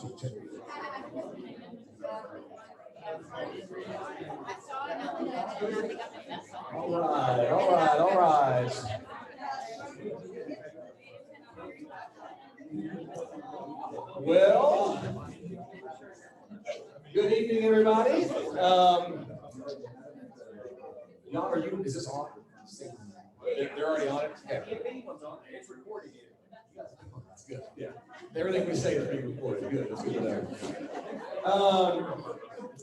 All right. Well, good evening, everybody. Y'all, is this on? They're already on it? Okay. It's recording. That's good. Yeah. Everything we say is being recorded. Good. That's good to know.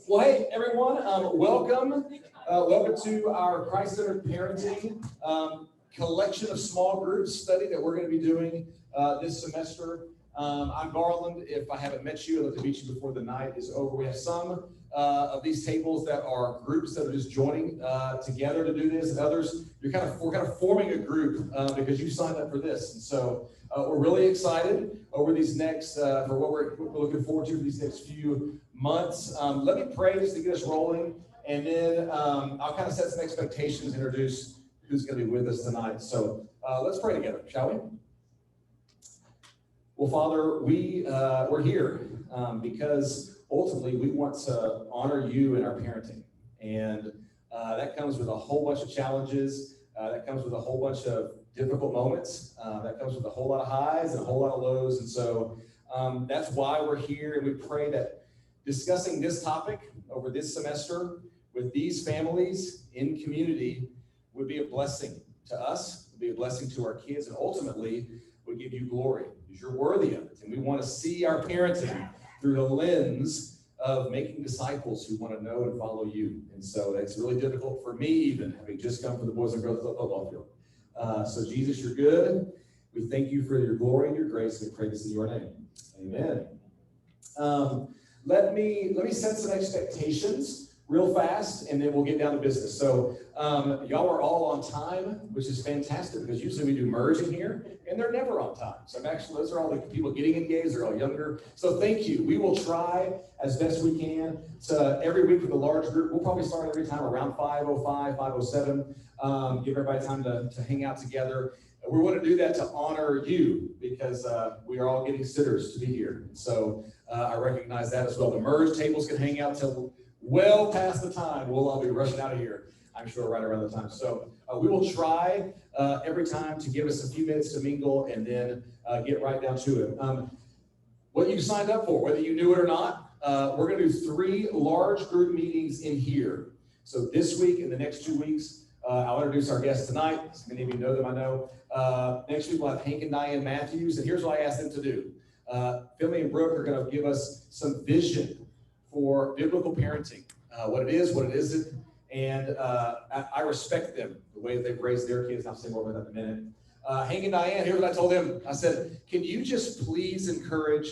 Well, hey, everyone. Welcome. Welcome to our Christ-centered parenting collection of small groups study that we're going to be doing this semester. I'm Garland. If I haven't met you, I'd love to meet you before the night is over. We have some of these tables that are groups that are just joining together to do this, and others we're kind of forming a group because you signed up for this, and so we're really excited over these next for what we're looking forward to for these next few months. Let me pray just to get us rolling, and then I'll kind of set some expectations, introduce who's going to be with us tonight. So let's pray together, shall we? Well, Father, we're here because ultimately we want to honor you in our parenting, and that comes with a whole bunch of challenges. That comes with a whole bunch of difficult moments. That comes with a whole lot of highs and a whole lot of lows, and so that's why we're here. And we pray that discussing this topic over this semester with these families in community would be a blessing to us, would be a blessing to our kids, and ultimately would give you glory because you're worthy of it. And we want to see our parenting through the lens of making disciples who want to know and follow you. And so it's really difficult for me, even having just come from the Boys and Girls Football Field. So Jesus, you're good. We thank you for your glory and your grace. We pray this in your name. Amen. Let me set some expectations real fast, and then we'll get down to business. So y'all are all on time, which is fantastic because usually we do merge in here, and they're never on time. So actually, those are all the people getting engaged. They're all younger. So thank you. We will try as best we can to every week with a large group. We'll probably start every time around 5:05, 5:07. Give everybody time to hang out together. We want to do that to honor you because we are all getting sitters to be here. So I recognize that as well. The merge tables can hang out till well past the time. We'll all be rushing out of here, I'm sure, right around the time. So we will try every time to give us a few minutes to mingle and then get right down to it. What you signed up for, whether you knew it or not, we're going to do 3 large group meetings in here. So this week and the next 2 weeks, I'll introduce our guests tonight. Many of you know them, I know. Next week, we'll have Hank and Diane Matthews, and here's what I asked them to do. Finley and Brook are going to give us some vision for biblical parenting, what it is, what it isn't, and I respect them, the way that they've raised their kids. I'll say more about that in a minute. Hank and Diane, here's what I told them. I said, can you just please encourage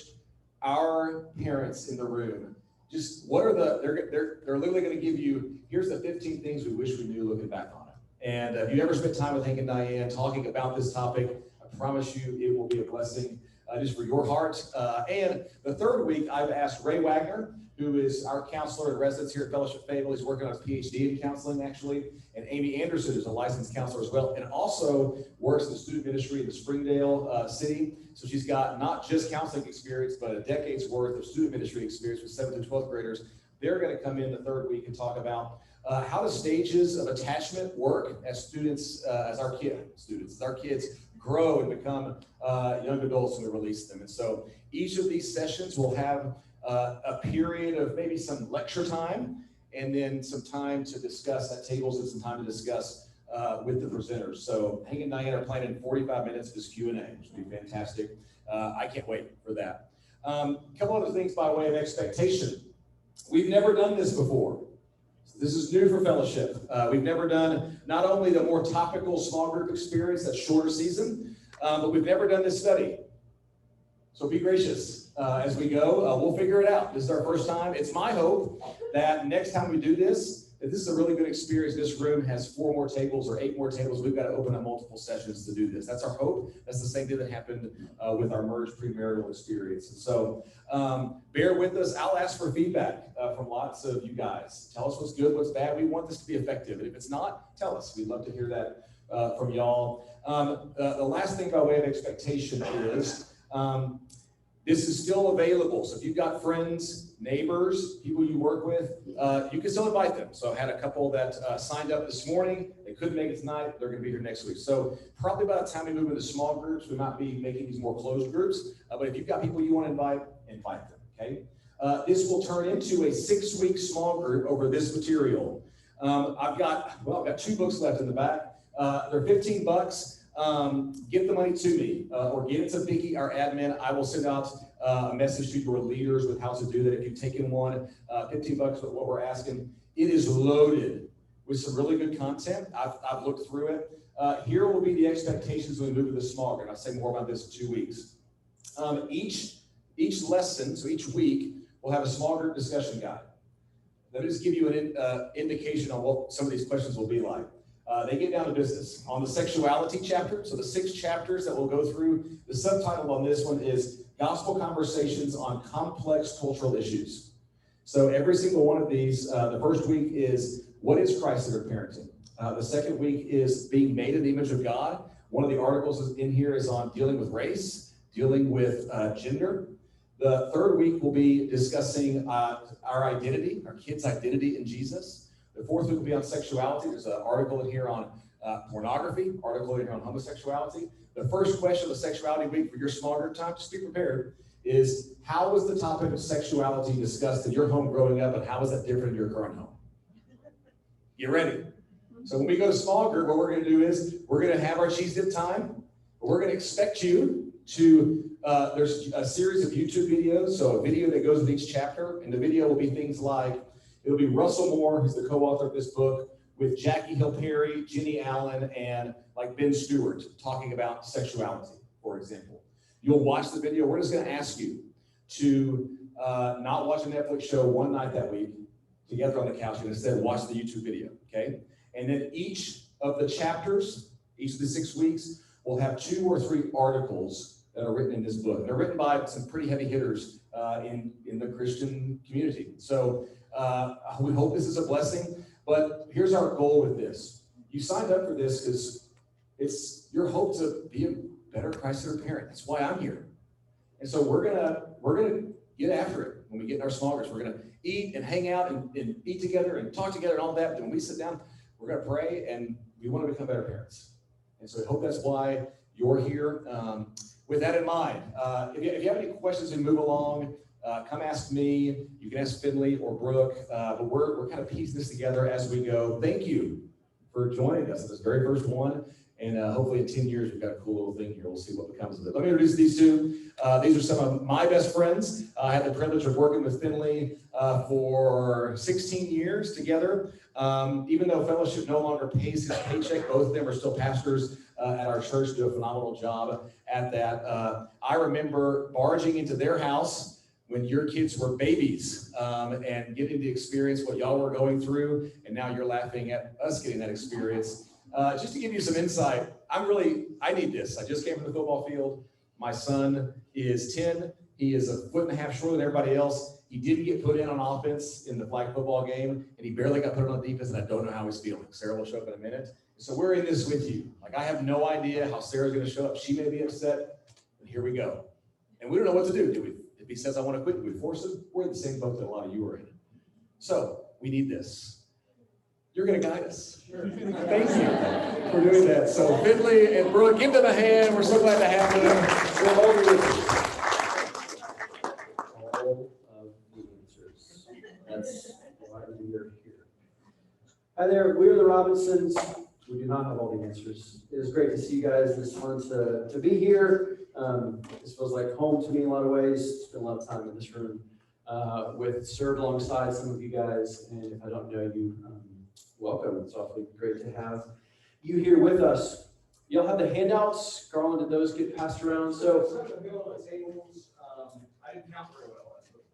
our parents in the room? Just what are they're literally going to give you, here's the 15 things we wish we knew looking back on it. And if you ever spent time with Hank and Diane talking about this topic, I promise you it will be a blessing just for your heart. And the third week, I've asked Ray Wagner, who is our counselor in residence here at Fellowship Fable. He's working on his PhD in counseling, actually. And Amy Anderson, who's a licensed counselor as well, and also works in the student ministry in the Springdale city. So she's got not just counseling experience, but a decade's worth of student ministry experience with 7th and 12th graders. They're going to come in the third week and talk about how the stages of attachment work as students, as our kids grow and become young adults when we release them. And so each of these sessions will have a period of maybe some lecture time and then some time to discuss at tables and some time to discuss with the presenters. So Hank and Diane are planning 45 minutes of this Q&A, which will be fantastic. I can't wait for that. A couple other things by way of expectation. We've never done this before. This is new for Fellowship. We've never done not only the more topical small group experience, that's shorter season, but we've never done this study. So be gracious as we go. We'll figure it out. This is our first time. It's my hope that next time we do this, that this is a really good experience. This room has 4 more tables or 8 more tables. We've got to open up multiple sessions to do this. That's our hope. That's the same thing that happened with our merged premarital experience. And so bear with us. I'll ask for feedback from lots of you guys. Tell us what's good, what's bad. We want this to be effective. And if it's not, tell us. We'd love to hear that from y'all. The last thing by way of expectation is This is still available. So if you've got friends, neighbors, people you work with, you can still invite them. So I had a couple that signed up this morning. They couldn't make it tonight. They're going to be here next week. So probably by the time we move into small groups, we might be making these more closed groups. But if you've got people you want to invite them, okay? This will turn into a 6-week small group over this material. I've got 2 books left in the back. They're $15. Give the money to me or get it to Vicky, our admin. I will send out a message to your leaders with how to do that. If you've taken one, $15 is what we're asking. It is loaded with some really good content. I've looked through it. Here will be the expectations when we move to the small group. I'll say more about this in 2 weeks. Each lesson, so each week, we'll have a small group discussion guide. Let me just give you an indication on what some of these questions will be like. They get down to business. On the sexuality chapter, so the 6 chapters that we'll go through, the subtitle on this one is Gospel Conversations on Complex Cultural Issues. So every single one of these, the first week is what is Christ-centered parenting? The second week is being made in the image of God. One of the articles in here is on dealing with race, dealing with gender. The third week will be discussing our identity, our kids' identity in Jesus. The fourth week will be on sexuality. There's an article in here on pornography, article in here on homosexuality. The first question of the sexuality week for your small group time, just be prepared, is how was the topic of sexuality discussed in your home growing up, and how is that different in your current home? Get ready. So when we go to small group, what we're going to do is we're going to have our cheese dip time. We're going to expect you to, there's a series of YouTube videos, so a video that goes with each chapter, and the video will be things like, it'll be Russell Moore, who's the co-author of this book, with Jackie Hill Perry, Jenny Allen, and like Ben Stewart talking about sexuality, for example. You'll watch the video. We're just going to ask you to not watch a Netflix show one night that week together on the couch, and instead watch the YouTube video, okay? And then each of the chapters, each of the 6 weeks, will have 2 or 3 articles that are written in this book. They're written by some pretty heavy hitters in the Christian community. So we hope this is a blessing, but here's our goal with this. You signed up for this because it's your hope to be a better Christ-centered parent. That's why I'm here. And so we're gonna get after it when we get in our small groups. We're gonna eat and hang out and eat together and talk together and all that. But when we sit down, we're gonna pray and we want to become better parents. And so I hope that's why you're here. With that in mind, if you have any questions as we move along, come ask me. You can ask Finley or Brooke, but we're kind of piecing this together as we go. Thank you for joining us in this very first one. And hopefully in 10 years, we've got a cool little thing here. We'll see what becomes of it. Let me introduce these 2. These are some of my best friends. I had the privilege of working with Finley for 16 years together. Even though fellowship no longer pays his paycheck, both of them are still pastors at our church, do a phenomenal job at that. I remember barging into their house when your kids were babies and getting to experience what y'all were going through, and now you're laughing at us getting that experience. Just to give you some insight, I need this. I just came from the football field. My son is 10. He is a 1.5 feet shorter than everybody else. He didn't get put in on offense in the flag football game, and he barely got put on defense, and I don't know how he's feeling. Sarah will show up in a minute. So we're in this with you. Like, I have no idea how Sarah's going to show up. She may be upset, but here we go. And we don't know what to do we? If he says, I want to quit, do we force him? We're in the same boat that a lot of you are in. So we need this. You're going to guide us. Sure. Thank you for doing that. So Finley and Brooke, give them a hand. We're so glad to have them. We're over with you. All of the answers. That's why we are here. Hi there, we are the Robinsons. We do not have all the answers. It is great to see you guys this month to be here. This feels like home to me in a lot of ways. Spent a lot of time in this room served alongside some of you guys. And if I don't know you, welcome. It's awfully great to have you here with us. You'll have the handouts. Garland, did those get passed around? So I didn't count very well.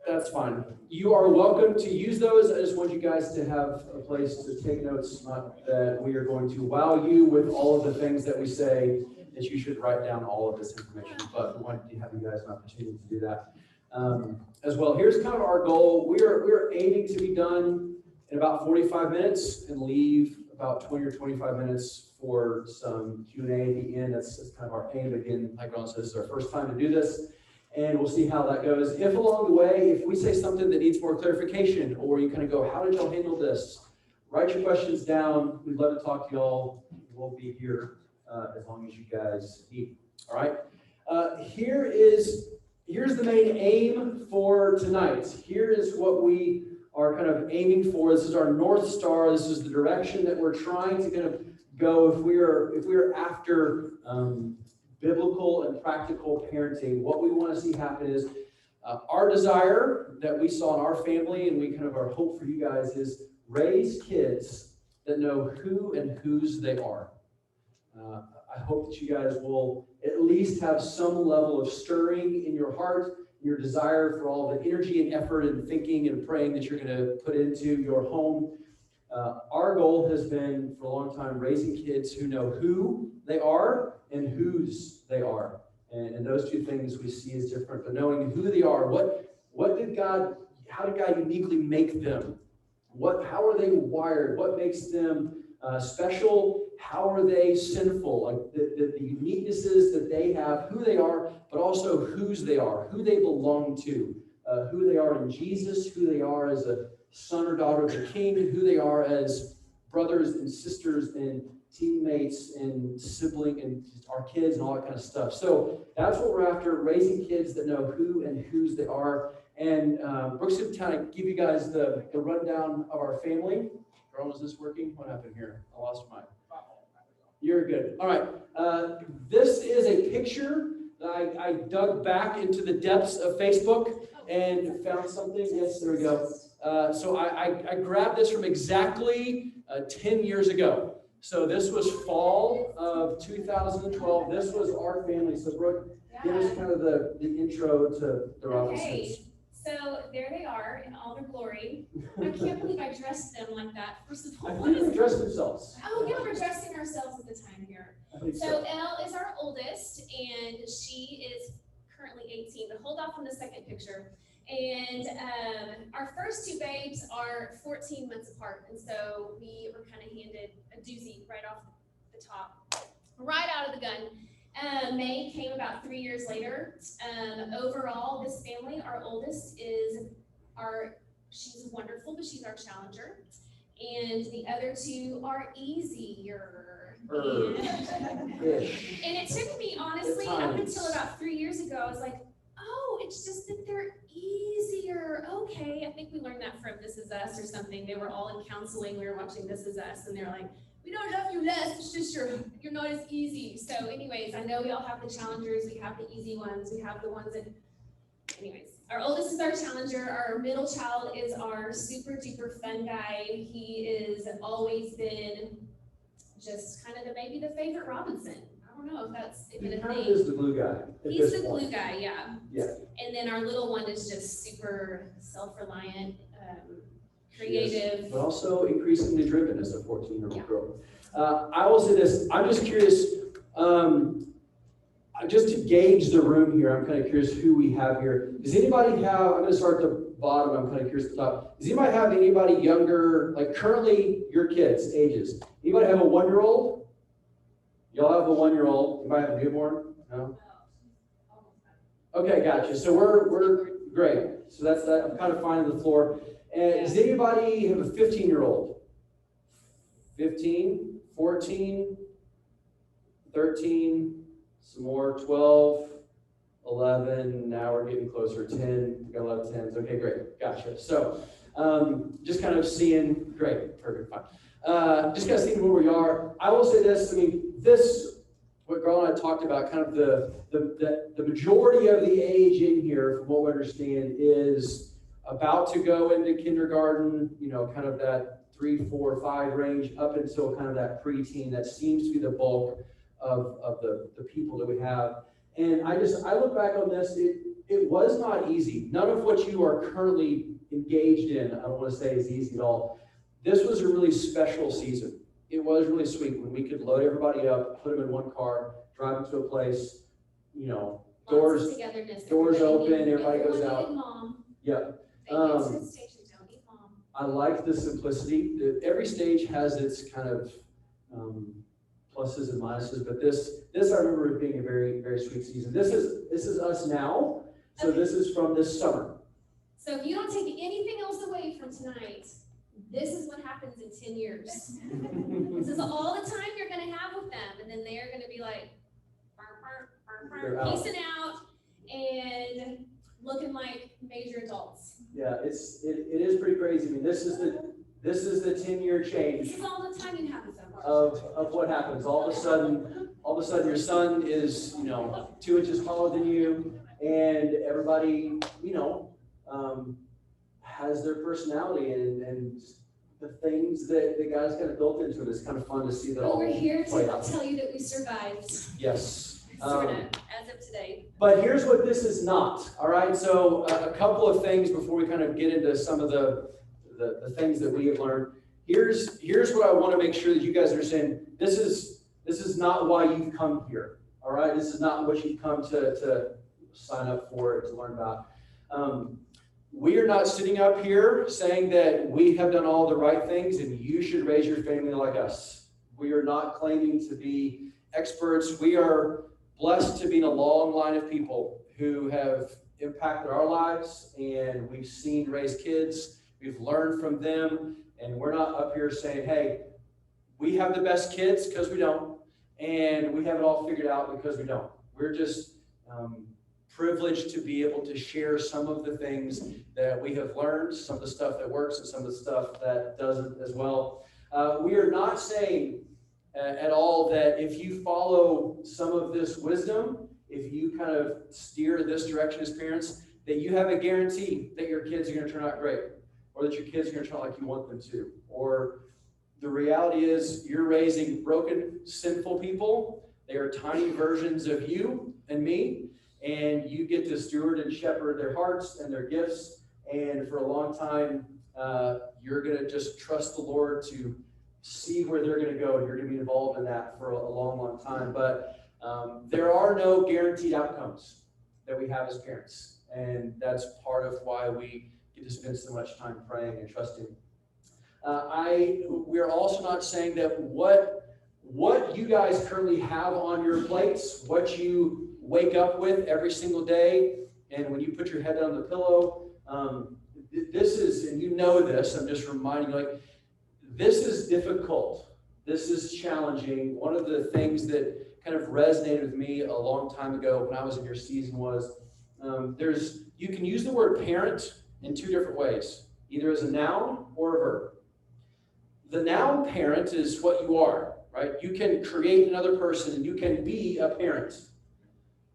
that's fine. You are welcome to use those. I just want you guys to have a place to take notes, not that we are going to wow you with all of the things that we say, that you should write down all of this information, but we want to have you guys an opportunity to do that as well. Here's kind of our goal. We're aiming to be done in about 45 minutes and leave about 20 or 25 minutes for some Q&A at the end. That's kind of our aim. Again, like Ron says, this is our first time to do this. and we'll see how that goes. If along the way, if we say something that needs more clarification, or you kind of go, how did y'all handle this? Write your questions down. We'd love to talk to y'all. We'll be here as long as you guys need. All right. Here's the main aim for tonight. Here is what we are kind of aiming for. This is our North Star. This is the direction that we're trying to kind of go if we are after biblical and practical parenting. What we want to see happen is our desire that we saw in our family, and we kind of our hope for you guys is raise kids that know who and whose they are. I hope that you guys will at least have some level of stirring in your heart, your desire for all the energy and effort and thinking and praying that you're going to put into your home. Our goal has been for a long time raising kids who know who they are and whose they are. And those two things we see as different, but knowing who they are, how did God uniquely make them? How are they wired? What makes them special? How are they sinful? Like the uniquenesses that they have, who they are, but also whose they are, who they belong to, who they are in Jesus, who they are as a son or daughter of the King, who they are as brothers and sisters and teammates and sibling and our kids and all that kind of stuff. So that's what we're after, raising kids that know who and whose they are. And Brooks will kind of give you guys the rundown of our family. Carl, is this working? What happened here? I lost my... You're good. All right. This is a picture that I dug back into the depths of Facebook and found something. Yes, there we go. So I grabbed this from exactly 10 years ago. So this was fall of 2012. This was our family. So Brooke, give us kind of the intro to the Robinsons. Okay. So there they are in all their glory. I can't believe I dressed them like that. First of all, I think they dressed themselves. Oh yeah, we're dressing ourselves at the time here. So Elle is our oldest, and she is currently 18. But hold off on the second picture. And our first two babes are 14 months apart, and so we were kind of handed a doozy right off the top, right out of the gun. May came about 3 years later. Overall, this family, our oldest she's wonderful, but she's our challenger. And the other two are easier. And it took me, honestly, up until about 3 years ago, I was like, oh, it's just that they're easier. Okay, I think we learned that from This Is Us or something. They were all in counseling. We were watching This Is Us, and they're like, we don't love you less, it's just you're not as easy. So anyways, I know we all have the challengers, we have the easy ones, we have the ones that, anyways. Our oldest is our challenger, our middle child is our super duper fun guy. He is always been just kind of the favorite Robinson. I don't know if that's even a thing. He is the glue guy. He's the glue guy, yeah. Yeah. And then our little one is just super self-reliant, creative. Yes, but also increasingly driven as a 14-year-old girl. I will say this, I'm just curious, just to gauge the room here, I'm kind of curious who we have here. Does anybody have, I'm going to start at the bottom, I'm kind of curious at the top. Does anybody have anybody younger, like currently your kids' ages? Anybody have a 1-year-old? Y'all have a 1-year-old. Anybody have a newborn? No? Okay, gotcha. So we're great. So that's that. I'm kind of finding the floor. And does anybody have a 15-year-old? 15, 14, 13, some more, 12, 11, now we're getting closer, 10, we got a lot of 10s. Okay, great, gotcha. So just kind of seeing, great, perfect, fine. Just kind of seeing where we are. I will say this, what Carl and I talked about, kind of the majority of the age in here, from what we understand, is about to go into kindergarten, kind of that 3, 4, 5 range, up until kind of that preteen. That seems to be the bulk of the people that we have. And I look back on this, it was not easy. None of what you are currently engaged in, I don't want to say is easy at all. This was a really special season. It was really sweet when we could load everybody up, put them in one car, drive them to a place, doors open, everybody goes out. Mom. Yeah. I like the simplicity. Every stage has its kind of pluses and minuses, but this I remember it being a very, very sweet season. This is us now. So this is from this summer. So if you don't take anything else away from tonight, this is what happens in 10 years. This is all the time you're going to have with them. And then they're going to be like, peacing out and looking like major adults. Yeah, it is pretty crazy. I mean, this is the 10-year change. This is all the time you have with them. Of what happens. All of a sudden your son is, 2 inches taller than you, and everybody, has their personality and the things that God's kind of built into it. It's kind of fun to see that all we're here to play out. tell you that we survived. Yes. Sort of, as of today. But here's what this is not, all right? So a couple of things before we kind of get into some of the things that we have learned. Here's what I want to make sure that you guys understand. This is not why you've come here, all right? This is not what you've come to sign up for, to learn about. We are not sitting up here saying that we have done all the right things and you should raise your family like us. We are not claiming to be experts. We are blessed to be in a long line of people who have impacted our lives, and we've seen raise kids. We've learned from them, and we're not up here saying, hey, we have the best kids, because we don't, and we have it all figured out because we don't. We're just privileged to be able to share some of the things that we have learned, some of the stuff that works and some of the stuff that doesn't as well. We are not saying at all that if you follow some of this wisdom, if you kind of steer this direction as parents, that you have a guarantee that your kids are going to turn out great, or that your kids are going to turn out like you want them to. Or the reality is you're raising broken, sinful people. They are tiny versions of you and me, and you get to steward and shepherd their hearts and their gifts. And for a long time, you're going to just trust the Lord to see where they're going to go. You're going to be involved in that for a long, long time. But there are no guaranteed outcomes that we have as parents. And that's part of why we get to spend so much time praying and trusting. We're also not saying that what you guys currently have on your plates, what you wake up with every single day, and when you put your head on the pillow, this is, and you know this, I'm just reminding you, like, this is difficult. This is challenging. One of the things that kind of resonated with me a long time ago when I was in your season was you can use the word parent in 2 different ways, either as a noun or a verb. The noun parent is what you are, right? You can create another person and you can be a parent.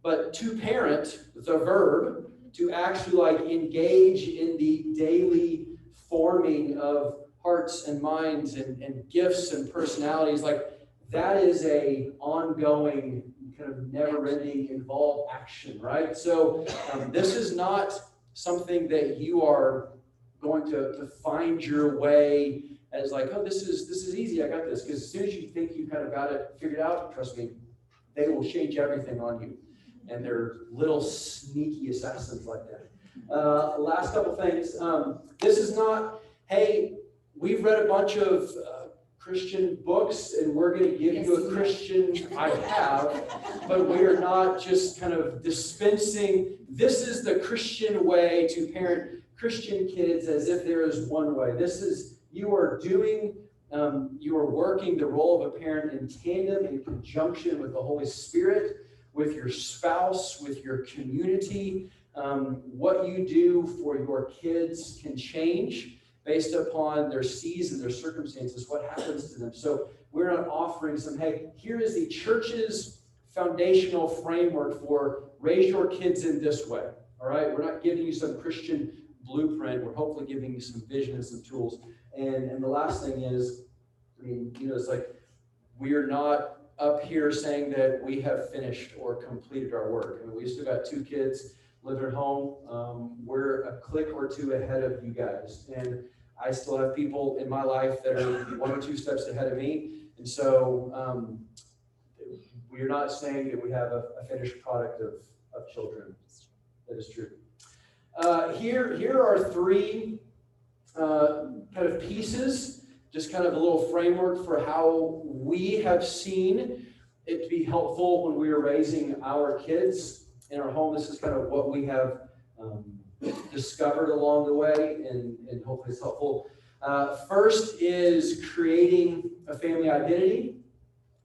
But to parent, the verb, to actually engage in the daily forming of hearts and minds and gifts and personalities, that is a ongoing, kind of never-ending, involved action, right? So this is not something that you are going to find your way as this is easy, I got this. Because as soon as you think you kind of got it figured out, trust me, they will change everything on you. And they're little sneaky assassins like that. Last couple things. This is not, hey, we've read a bunch of Christian books and we're going to give you a Christian, I have, but we are not just kind of dispensing, this is the Christian way to parent Christian kids as if there is one way. This is, you are working the role of a parent in tandem, in conjunction with the Holy Spirit, with your spouse, with your community. What you do for your kids can change based upon their season, their circumstances, what happens to them. So we're not offering some, hey, here is the church's foundational framework for raise your kids in this way, all right? We're not giving you some Christian blueprint. We're hopefully giving you some vision and some tools. And the last thing is, it's we are not up here saying that we have finished or completed our work. We still got 2 kids living at home. We're a click or 2 ahead of you guys. And I still have people in my life that are 1 or 2 steps ahead of me. And so we're not saying that we have a finished product of children. That is true. Here are 3 kind of pieces, just kind of a little framework for how we have seen it to be helpful when we are raising our kids. in our home. This is kind of what we have discovered along the way, and hopefully it's helpful. First is creating a family identity.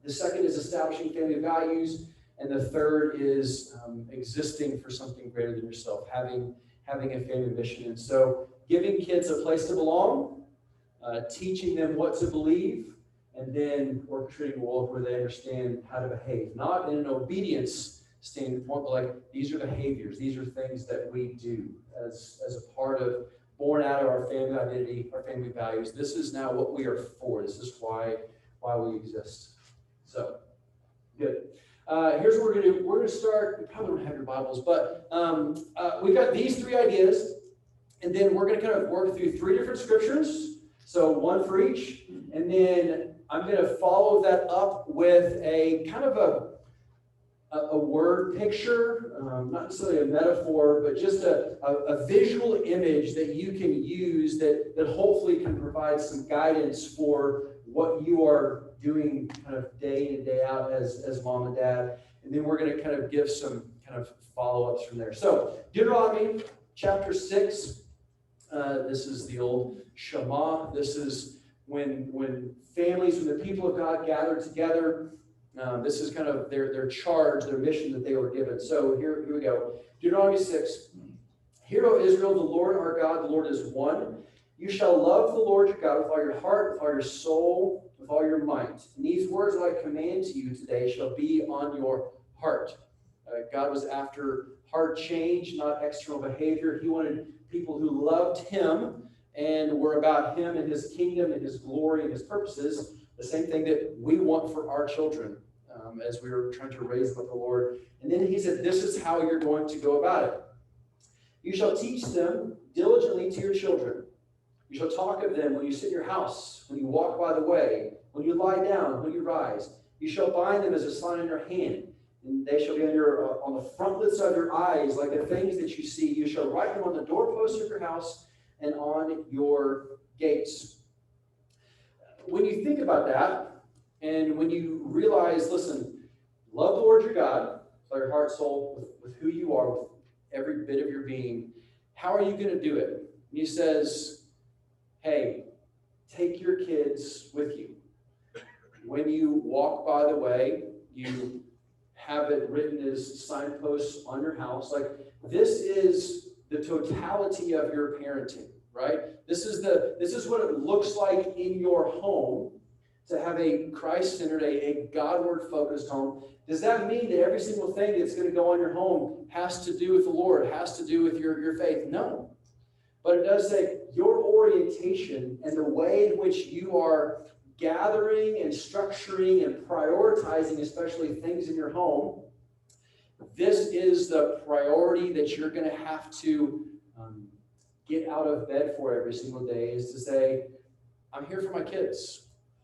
The second is establishing family values. And the third is existing for something greater than yourself, having a family mission. And so giving kids a place to belong, teaching them what to believe, and then orchestrating a world where they understand how to behave. Not in an obedience standpoint, but like these are behaviors, these are things that we do as a part of, born out of our family identity, our family values. This is now what we are for. This is why we exist. So, good. Here's what we're going to do. We're going to start, you probably don't have your Bibles, but we've got these three ideas, and then we're going to kind of work through three different scriptures, so one for each, and then I'm going to follow that up with a kind of a word picture, not necessarily a metaphor, but just a visual image that you can use that hopefully can provide some guidance for what you are doing kind of day in and day out as mom and dad. And then we're going to kind of give some kind of follow-ups from there. So Deuteronomy chapter 6, this is the old Shema. This is when families, when the people of God gather together. This is kind of their charge, their mission that they were given. So here we go. Deuteronomy 6. Hear, O Israel, the Lord our God, the Lord is one. You shall love the Lord your God with all your heart, with all your soul, with all your might. And these words that I command to you today shall be on your heart. God was after heart change, not external behavior. He wanted people who loved him and were about him and his kingdom and his glory and his purposes. The same thing that we want for our children as we were trying to raise them up the Lord. And then he said, this is how you're going to go about it. You shall teach them diligently to your children. You shall talk of them when you sit in your house, when you walk by the way, when you lie down, when you rise. You shall bind them as a sign in your hand, and they shall be on the frontlets of your eyes, like the things that you see. You shall write them on the doorposts of your house and on your gates. When you think about that, and when you realize, listen, love the Lord your God with all your heart, soul, with who you are, with every bit of your being, how are you going to do it? And he says, hey, take your kids with you. When you walk by the way, you have it written as signposts on your house. Like, this is the totality of your parenting, right? This is what it looks like in your home to have a Christ-centered, a Godward-focused home. Does that mean that every single thing that's going to go on your home has to do with the Lord, has to do with your faith? No. But it does say your orientation and the way in which you are gathering and structuring and prioritizing, especially things in your home, this is the priority that you're going to have to get out of bed for every single day, is to say, I'm here for my kids.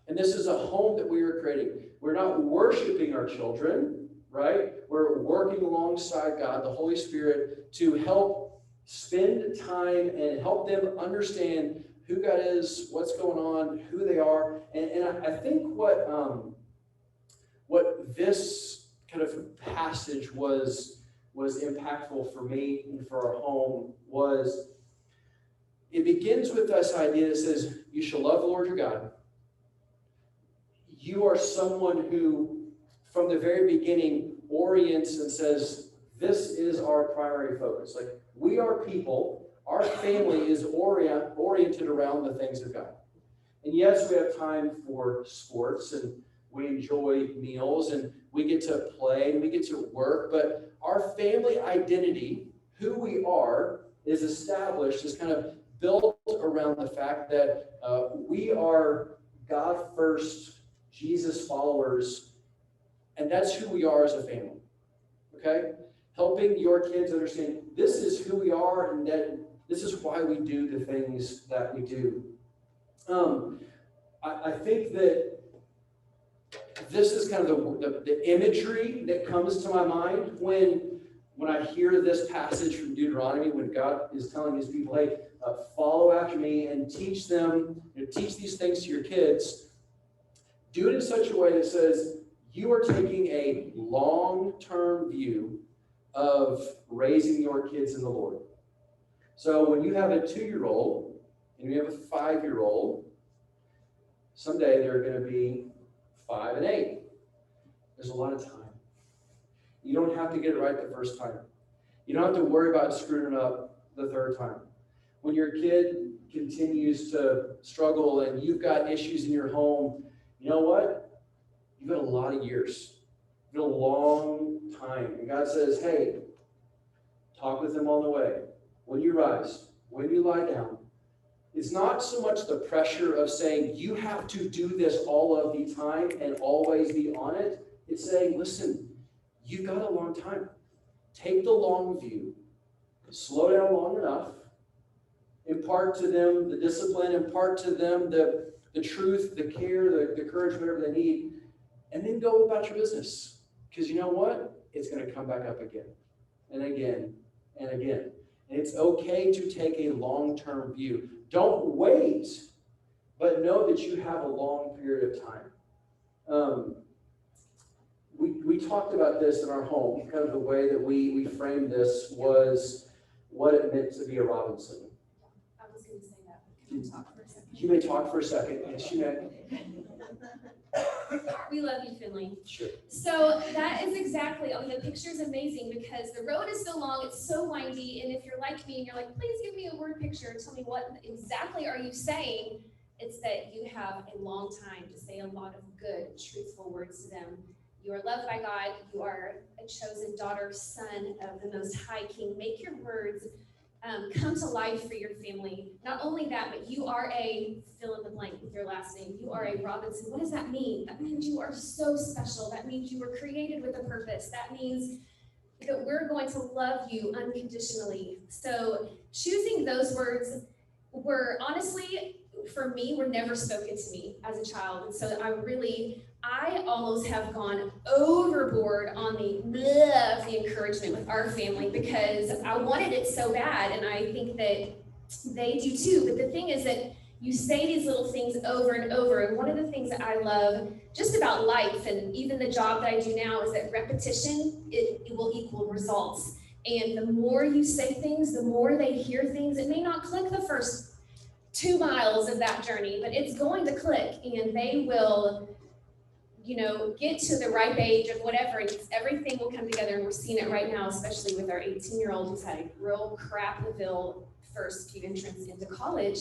And this is a home that we are creating. We're not worshiping our children, right? We're working alongside God, the Holy Spirit, to help spend time and help them understand who God is, what's going on, who they are. And I think what this kind of passage was impactful for me and for our home was, it begins with this idea that says, you shall love the Lord your God. You are someone who, from the very beginning, orients and says, this is our primary focus. Like, we are people, our family is oriented around the things of God. And yes, we have time for sports, and we enjoy meals, and we get to play, and we get to work, but our family identity, who we are, is established, is kind of built around the fact that we are God first, Jesus followers, and that's who we are as a family, okay? Helping your kids understand this is who we are, and that this is why we do the things that we do. I think that this is kind of the imagery that comes to my mind when I hear this passage from Deuteronomy, when God is telling his people, hey, follow after me and teach them, teach these things to your kids. Do it in such a way that says you are taking a long-term view of raising your kids in the Lord. So when you have a 2-year-old and you have a 5-year-old, someday they're going to be 5 and 8. There's a lot of time. You don't have to get it right the first time. You don't have to worry about screwing it up the third time. When your kid continues to struggle and you've got issues in your home, you know what? You've got a lot of years. You've got a long time. And God says, hey, talk with them on the way. When you rise, when you lie down. It's not so much the pressure of saying you have to do this all of the time and always be on it. It's saying, listen, you've got a long time. Take the long view. Slow down long enough. Impart to them the discipline. Impart to them the truth, the care, the courage, whatever they need. And then go about your business. Because you know what? It's going to come back up again and again and again. And it's okay to take a long-term view. Don't wait, but know that you have a long period of time. We talked about this in our home. Kind of the way that we framed this was what it meant to be a Robinson. I was going to say that. Can you talk for a second? You may talk for a second. Yes, you may. We love you, Finley. Sure. So that is exactly, the picture's amazing because the road is so long, it's so windy, and if you're like me and you're like, please give me a word picture, tell me what exactly are you saying, it's that you have a long time to say a lot of good, truthful words to them. You are loved by God. You are a chosen daughter, son of the Most High King. Make your words come to life for your family. Not only that, but you are a fill in the blank with your last name. You are a Robinson. What does that mean? That means you are so special. That means you were created with a purpose. That means that we're going to love you unconditionally. So choosing those words were honestly, for me, were never spoken to me as a child. And so I almost have gone overboard on the encouragement with our family because I wanted it so bad, and I think that they do too. But the thing is that you say these little things over and over, and one of the things that I love just about life and even the job that I do now is that repetition, it will equal results. And the more you say things, the more they hear things. It may not click the first 2 miles of that journey, but it's going to click, and they will get to the ripe age of whatever, and everything will come together, and we're seeing it right now, especially with our 18-year-old who's had a real crap-the-ville first few entrants into college,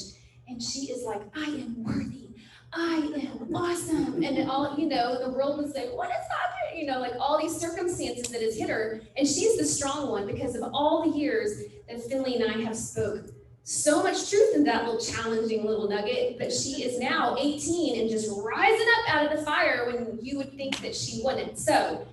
and she is like, I am worthy, I am awesome, and all, the world was like, what is happening? Like all these circumstances that has hit her, and she's the strong one because of all the years that Finley and I have spoke so much truth in that little challenging little nugget, but she is now 18 and just rising up out of the fire when you would think that she wouldn't. So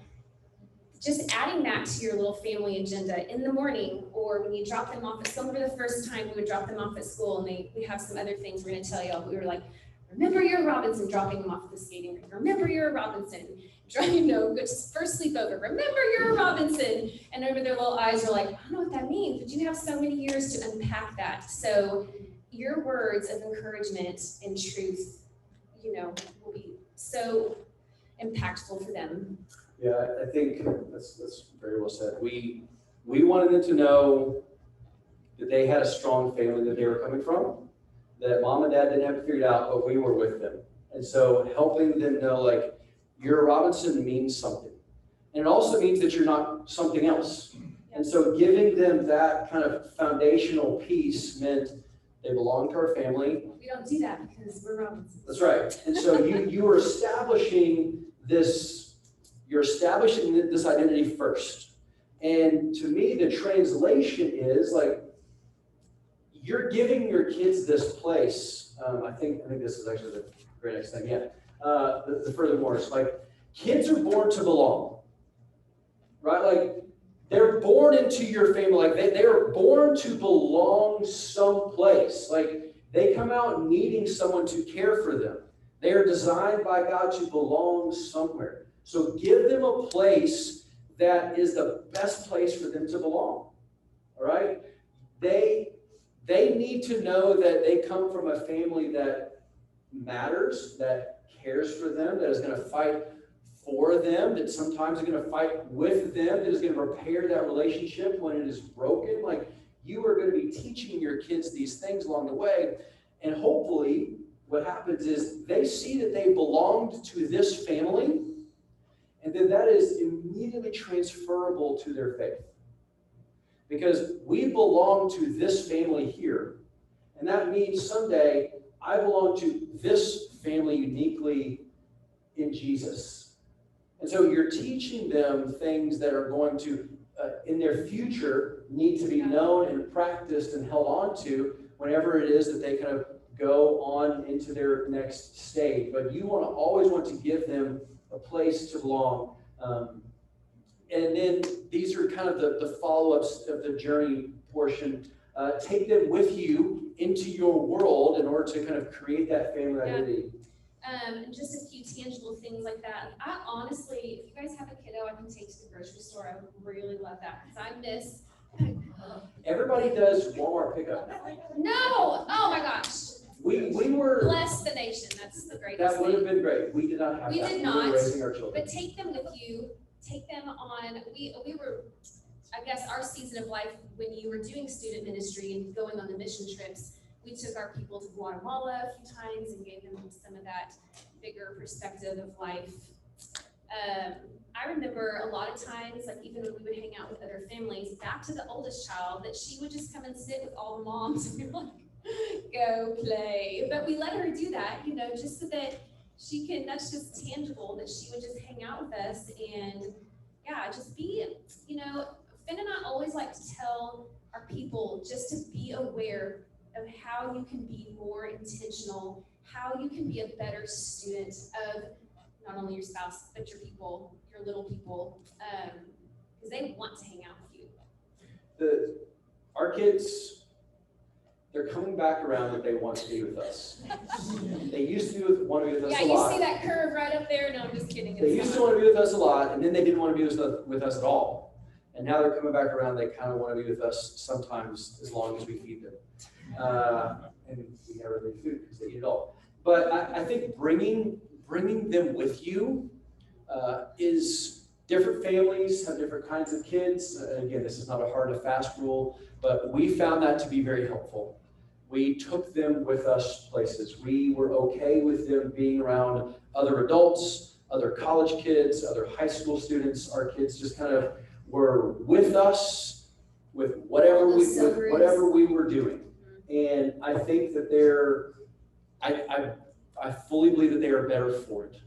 just adding that to your little family agenda in the morning, or when you drop them off at school. For the first time we would drop them off at school, and we have some other things we're going to tell y'all. We were like, remember you're a Robinson, dropping them off at the skating rink. Remember you're a Robinson. First sleepover, remember you're a Robinson. And over their little eyes are like, I don't know what that means, but you have so many years to unpack that. So your words of encouragement and truth, will be so impactful for them. Yeah, I think that's very well said. We wanted them to know that they had a strong family that they were coming from, that mom and dad didn't have it figured out, but we were with them. And so helping them know, like, you're a Robinson means something. And it also means that you're not something else. And so giving them that kind of foundational piece meant they belong to our family. We don't do that because we're Robinsons. That's right. And so you are establishing this identity first. And to me, the translation is like, you're giving your kids this place. I think this is actually the very next thing. Yeah. The furthermore, it's like kids are born to belong, right? Like they're born into your family. Like they are born to belong someplace. Like they come out needing someone to care for them. They are designed by God to belong somewhere. So give them a place that is the best place for them to belong. All right? They need to know that they come from a family that matters, that cares for them, that is going to fight for them, that sometimes are going to fight with them, that is going to repair that relationship when it is broken. Like, you are going to be teaching your kids these things along the way. And hopefully what happens is they see that they belonged to this family, and then that is immediately transferable to their faith. Because we belong to this family here, and that means someday I belong to this family uniquely in Jesus. And so you're teaching them things that are going to, in their future, need to be known and practiced and held on to whenever it is that they kind of go on into their next stage. But you always want to give them a place to belong. And then these are kind of the follow-ups of the journey portion. Take them with you into your world in order to kind of create that family identity. Just a few tangible things like that. I honestly, if you guys have a kiddo I can take to the grocery store, I would really love that, because I miss. Everybody does Walmart pickup. No! Oh my gosh. We were. Bless the nation. That's the greatest That would have thing. been great. We did not have We that. did We not, were raising our children. But take them with you. Take them on. We were, I guess, our season of life when you were doing student ministry and going on the mission trips. We took our people to Guatemala a few times and gave them some of that bigger perspective of life. I remember a lot of times, like even when we would hang out with other families, back to the oldest child, that she would just come and sit with all the moms and we were like, go play. But we let her do that, just so that she can, that's just tangible, that she would just hang out with us and just be, Finn and I always like to tell our people just to be aware of how you can be more intentional, how you can be a better student of not only your spouse, but your people, your little people, because they want to hang out with you. Our kids, they're coming back around that they want to be with us. They used to want to be with us a lot. Yeah, you see that curve right up there? No, I'm just kidding. They used to want to be with us a lot, and then they didn't want to be with us at all. And now they're coming back around, they kind of want to be with us sometimes as long as we feed them. And we never leave food because they eat it all. But I think bringing them with you is different families have different kinds of kids. Again, this is not a hard and fast rule, but we found that to be very helpful. We took them with us places. We were okay with them being around other adults, other college kids, other high school students. Our kids just kind of were with us with whatever we were doing. And I think that I fully believe that they are better for it.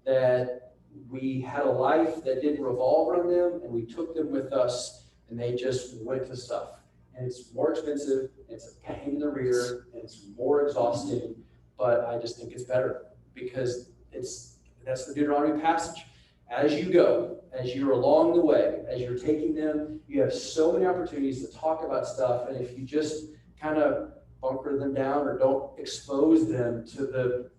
That we had a life that didn't revolve around them, and we took them with us, and they just went to stuff. And it's more expensive, it's a pain in the rear, and it's more exhausting, but I just think it's better because that's the Deuteronomy passage. As you go, as you're along the way, as you're taking them, you have so many opportunities to talk about stuff, and if you just kind of bunker them down or don't expose them to the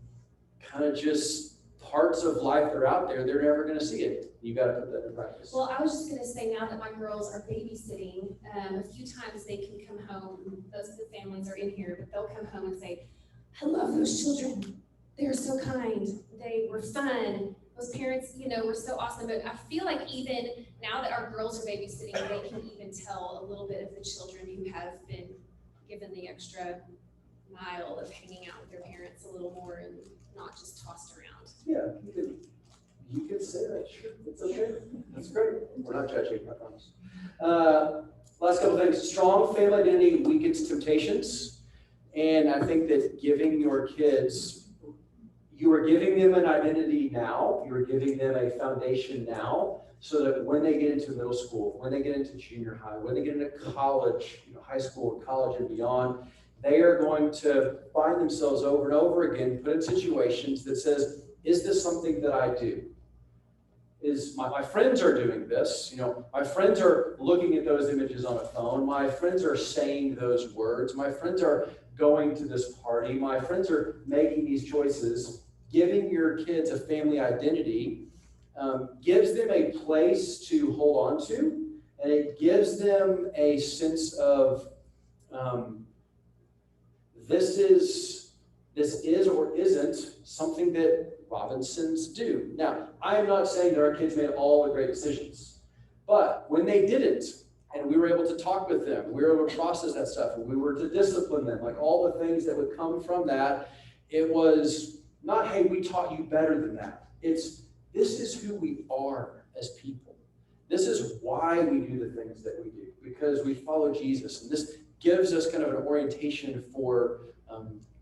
kind of just parts of life that are out there, they're never going to see it. You got to put that in practice. Well, I was just going to say, now that my girls are babysitting, a few times they can come home. Those of the families are in here, but they'll come home and say, I love those children. They're so kind. They were fun. Those parents, were so awesome. But I feel like even now that our girls are babysitting, they can even tell a little bit of the children who have been given the extra mile of hanging out with their parents a little more and not just tossed around. Yeah, you can say that, sure. It's okay. That's great. We're not judging, I promise. Last couple things. Strong family identity weakens temptations. And I think that giving your kids, you are giving them an identity now. You are giving them a foundation now, so that when they get into middle school, when they get into junior high, when they get into college, high school, college, and beyond, they are going to find themselves over and over again put in situations that says, is this something that I do? Is my friends are doing this, my friends are looking at those images on a phone, my friends are saying those words, my friends are going to this party, my friends are making these choices. Giving your kids a family identity gives them a place to hold on to, and it gives them a sense of this is or isn't something that Robinsons do. Now, I am not saying that our kids made all the great decisions, but when they didn't, and we were able to talk with them, we were able to process that stuff, and we were to discipline them, like all the things that would come from that, it was not, hey, we taught you better than that. It's, this is who we are as people. This is why we do the things that we do, because we follow Jesus. And this gives us kind of an orientation for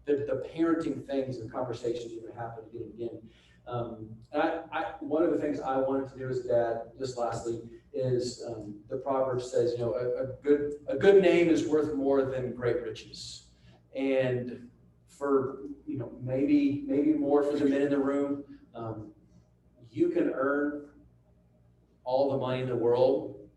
the parenting things and conversations that happen again and again. And one of the things I wanted to do as a dad, just lastly, is the proverb says, a good name is worth more than great riches. And for, maybe more for the men in the room, you can earn all the money in the world,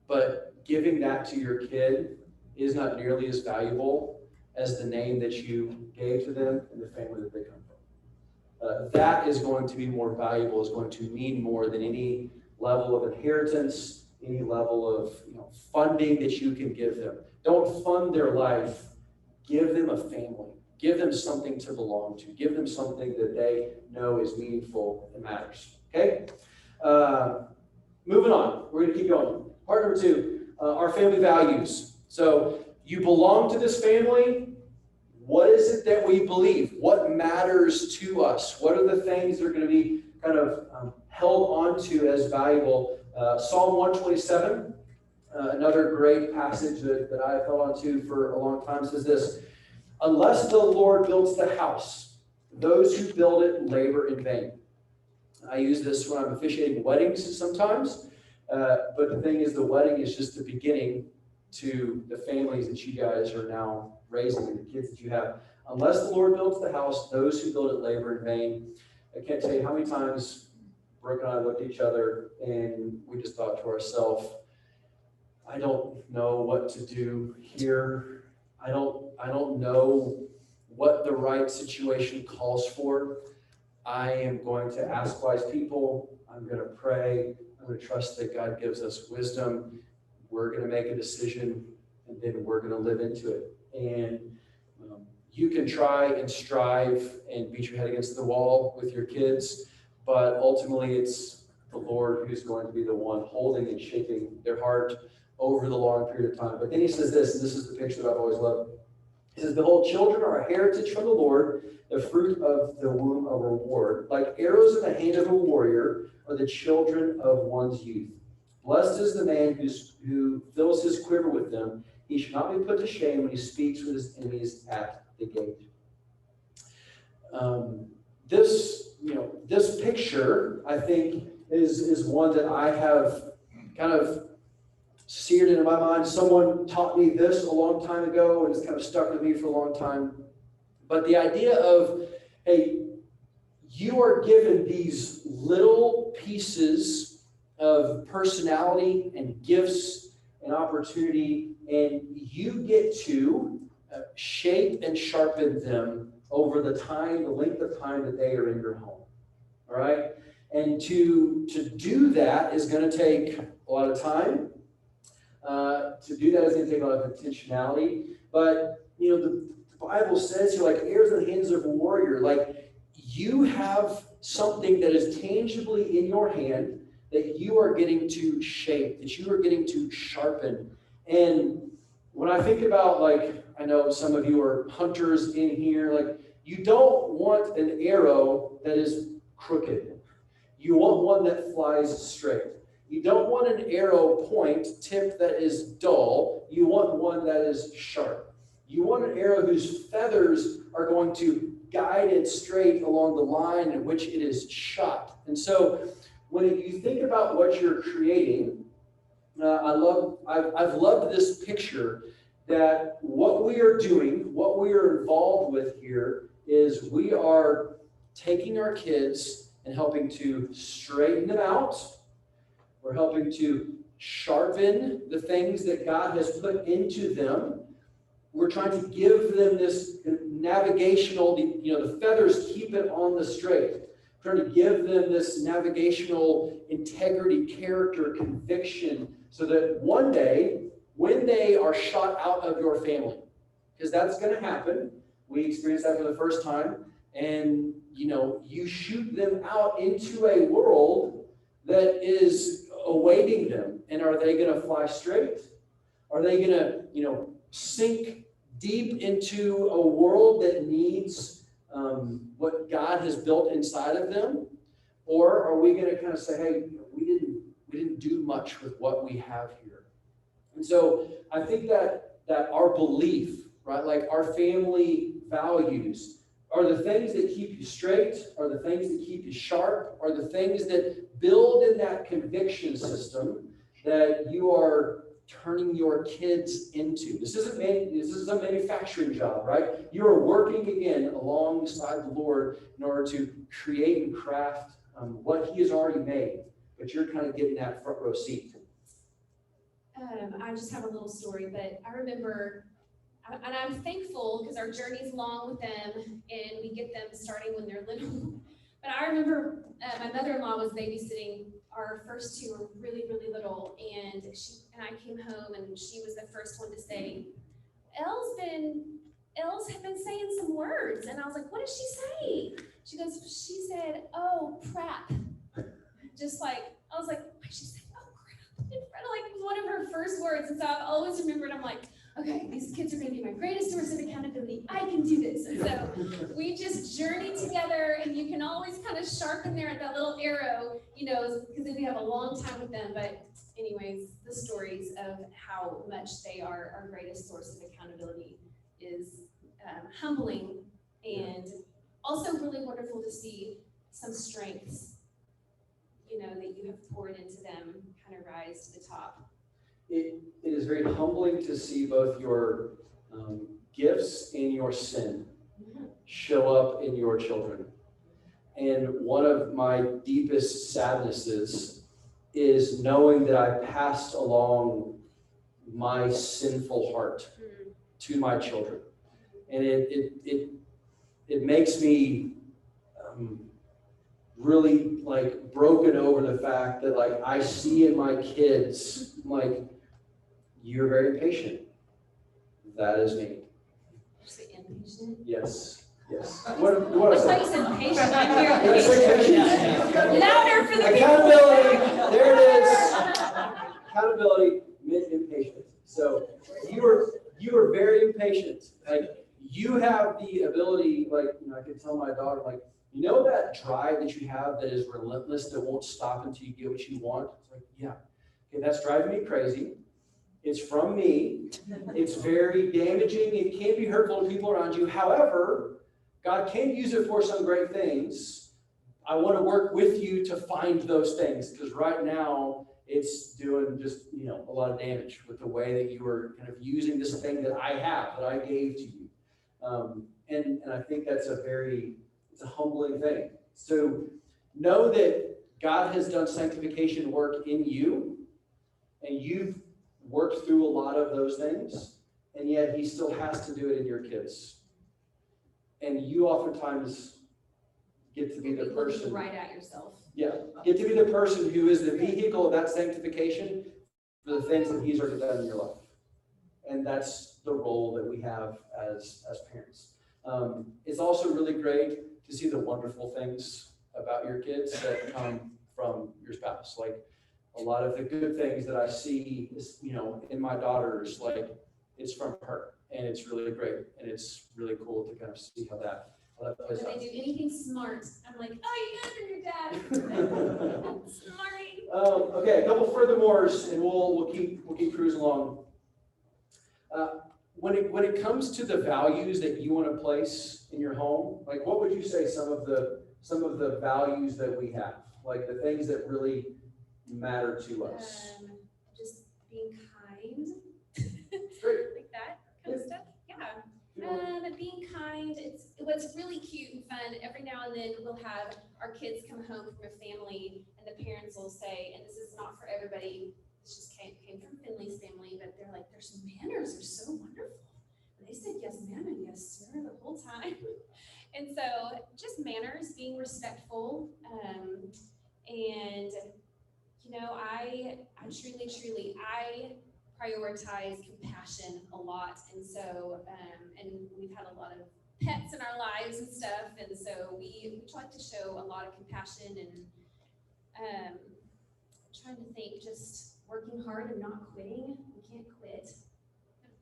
but giving that to your kid is not nearly as valuable as the name that you gave to them and the family that they come from. That is going to be more valuable, is going to mean more than any level of inheritance, any level of funding that you can give them. Don't fund their life. Give them a family. Give them something to belong to. Give them something that they know is meaningful and matters. Okay? Moving on. We're going to keep going. Part number 2, our family values. So you belong to this family. What is it that we believe? What matters to us? What are the things that are going to be kind of held onto as valuable? Psalm 127, another great passage that I've held onto for a long time, says this: unless the Lord builds the house, those who build it labor in vain. I use this when I'm officiating weddings sometimes, but the thing is, the wedding is just the beginning to the families that you guys are now raising and the kids that you have. Unless the Lord builds the house, those who build it labor in vain. I can't tell you how many times Brooke and I looked at each other and we just thought to ourselves, I don't know what to do here. I don't know what the right situation calls for. I am going to ask wise people. I'm going to pray. I'm going to trust that God gives us wisdom. We're going to make a decision, and then we're going to live into it. And you can try and strive and beat your head against the wall with your kids, but ultimately it's the Lord who's going to be the one holding and shaping their heart over the long period of time. But then he says this, and this is the picture that I've always loved. He says, behold, children are a heritage from the Lord, the fruit of the womb a reward. Like arrows in the hand of a warrior are the children of one's youth. Blessed is the man who fills his quiver with them. He should not be put to shame when he speaks with his enemies at the gate. This picture, I think, is one that I have kind of seared into my mind. Someone taught me this a long time ago, and it's kind of stuck with me for a long time. But the idea of, hey, you are given these little pieces of personality and gifts and opportunity, and you get to shape and sharpen them over the length of time that they are in your home. All right? And to do that is going to take a lot of time. To do that is going to take a lot of intentionality. But, the Bible says you're like arrows in the hands of a warrior. Like, you have something that is tangibly in your hand that you are getting to shape, that you are getting to sharpen. And when I think about, I know some of you are hunters in here, you don't want an arrow that is crooked. You want one that flies straight. You don't want an arrow tip that is dull. You want one that is sharp. You want an arrow whose feathers are going to guide it straight along the line in which it is shot. And so when you think about what you're creating, I've loved this picture that what we are doing, what we are involved with here is we are taking our kids and helping to straighten them out. We're helping to sharpen the things that God has put into them. We're trying to give them this navigational, the feathers keep it on the straight. We're trying to give them this navigational integrity, character, conviction, so that one day, when they are shot out of your family, because that's going to happen. We experienced that for the first time, and you shoot them out into a world that is awaiting them. And are they going to fly straight? Are they going to, sink deep into a world that needs what God has built inside of them? Or are we going to kind of say, hey, we didn't do much with what we have here? And so I think that our belief, right, like our family values, are the things that keep you straight, are the things that keep you sharp, are the things that build in that conviction system that you are turning your kids into. This is a manufacturing job, right? You are working again alongside the Lord in order to create and craft what He has already made, but you're kind of getting that front row seat. I just have a little story, but I remember, and I'm thankful because our journey's long with them, and we get them starting when they're little. But I remember my mother-in-law was babysitting. Our first two were really, really little, and I came home, and she was the first one to say, Els have been saying some words. And I was like, what did she say? She said, oh, crap. Just like, I was like, why did she say, oh, crap? In front of like one of her first words. And so I've always remembered, I'm like, okay, these kids are going to be my greatest source of accountability. I can do this. And so we just journey together, and you can always kind of sharpen there at that little arrow, because then we have a long time with them. But anyways, the stories of how much they are our greatest source of accountability is humbling, and also really wonderful to see some strengths, that you have poured into them kind of rise to the top. It is very humbling to see both your gifts and your sin show up in your children. And one of my deepest sadnesses is knowing that I passed along my sinful heart to my children. And it makes me really like broken over the fact that like I see in my kids, like, you're very patient. That is me. Did you say impatient? Yes. What I is thought you that? said patient. I'm here. Did I say patient? Louder for the people. Accountability. There it is. Accountability meant impatient. So you were very impatient. Like you have the ability, like I could tell my daughter, like, that drive that you have that is relentless, that won't stop until you get what you want? It's like, yeah. Okay, that's driving me crazy. It's from me. It's very damaging. It can be hurtful to people around you. However, God can use it for some great things. I want to work with you to find those things, because right now it's doing just, a lot of damage with the way that you are kind of using this thing that I have, that I gave to you. And I think that's it's a humbling thing. So know that God has done sanctification work in you, and you've worked through a lot of those things, and yet He still has to do it in your kids. And you oftentimes get to be the person. Right at yourself. Yeah, get to be the person who is the vehicle of that sanctification for the things that He's already done in your life. And that's the role that we have as parents. It's also really great to see the wonderful things about your kids that come from your spouse. Like a lot of the good things that I see is, in my daughters, like it's from her, and it's really great, and it's really cool to kind of see how that plays out. When they do anything smart, I'm like, oh, you guys are your dad. Smarty. Okay, a couple furthermores, and we'll keep cruising along. When it comes to the values that you want to place in your home, like what would you say some of the values that we have, like the things that really matter to us? Just being kind. Great. Like that kind of stuff. Yeah. Being kind. It's what's really cute and fun. Every now and then we'll have our kids come home from a family, and the parents will say, and this is not for everybody, this just came from Finley's family, but they're like, their manners are so wonderful. And they said yes, ma'am, and yes, sir, the whole time. And so just manners, being respectful, and I truly, I prioritize compassion a lot. And so, and we've had a lot of pets in our lives and stuff, and so we try to show a lot of compassion and trying to think, just working hard and not quitting. We can't quit.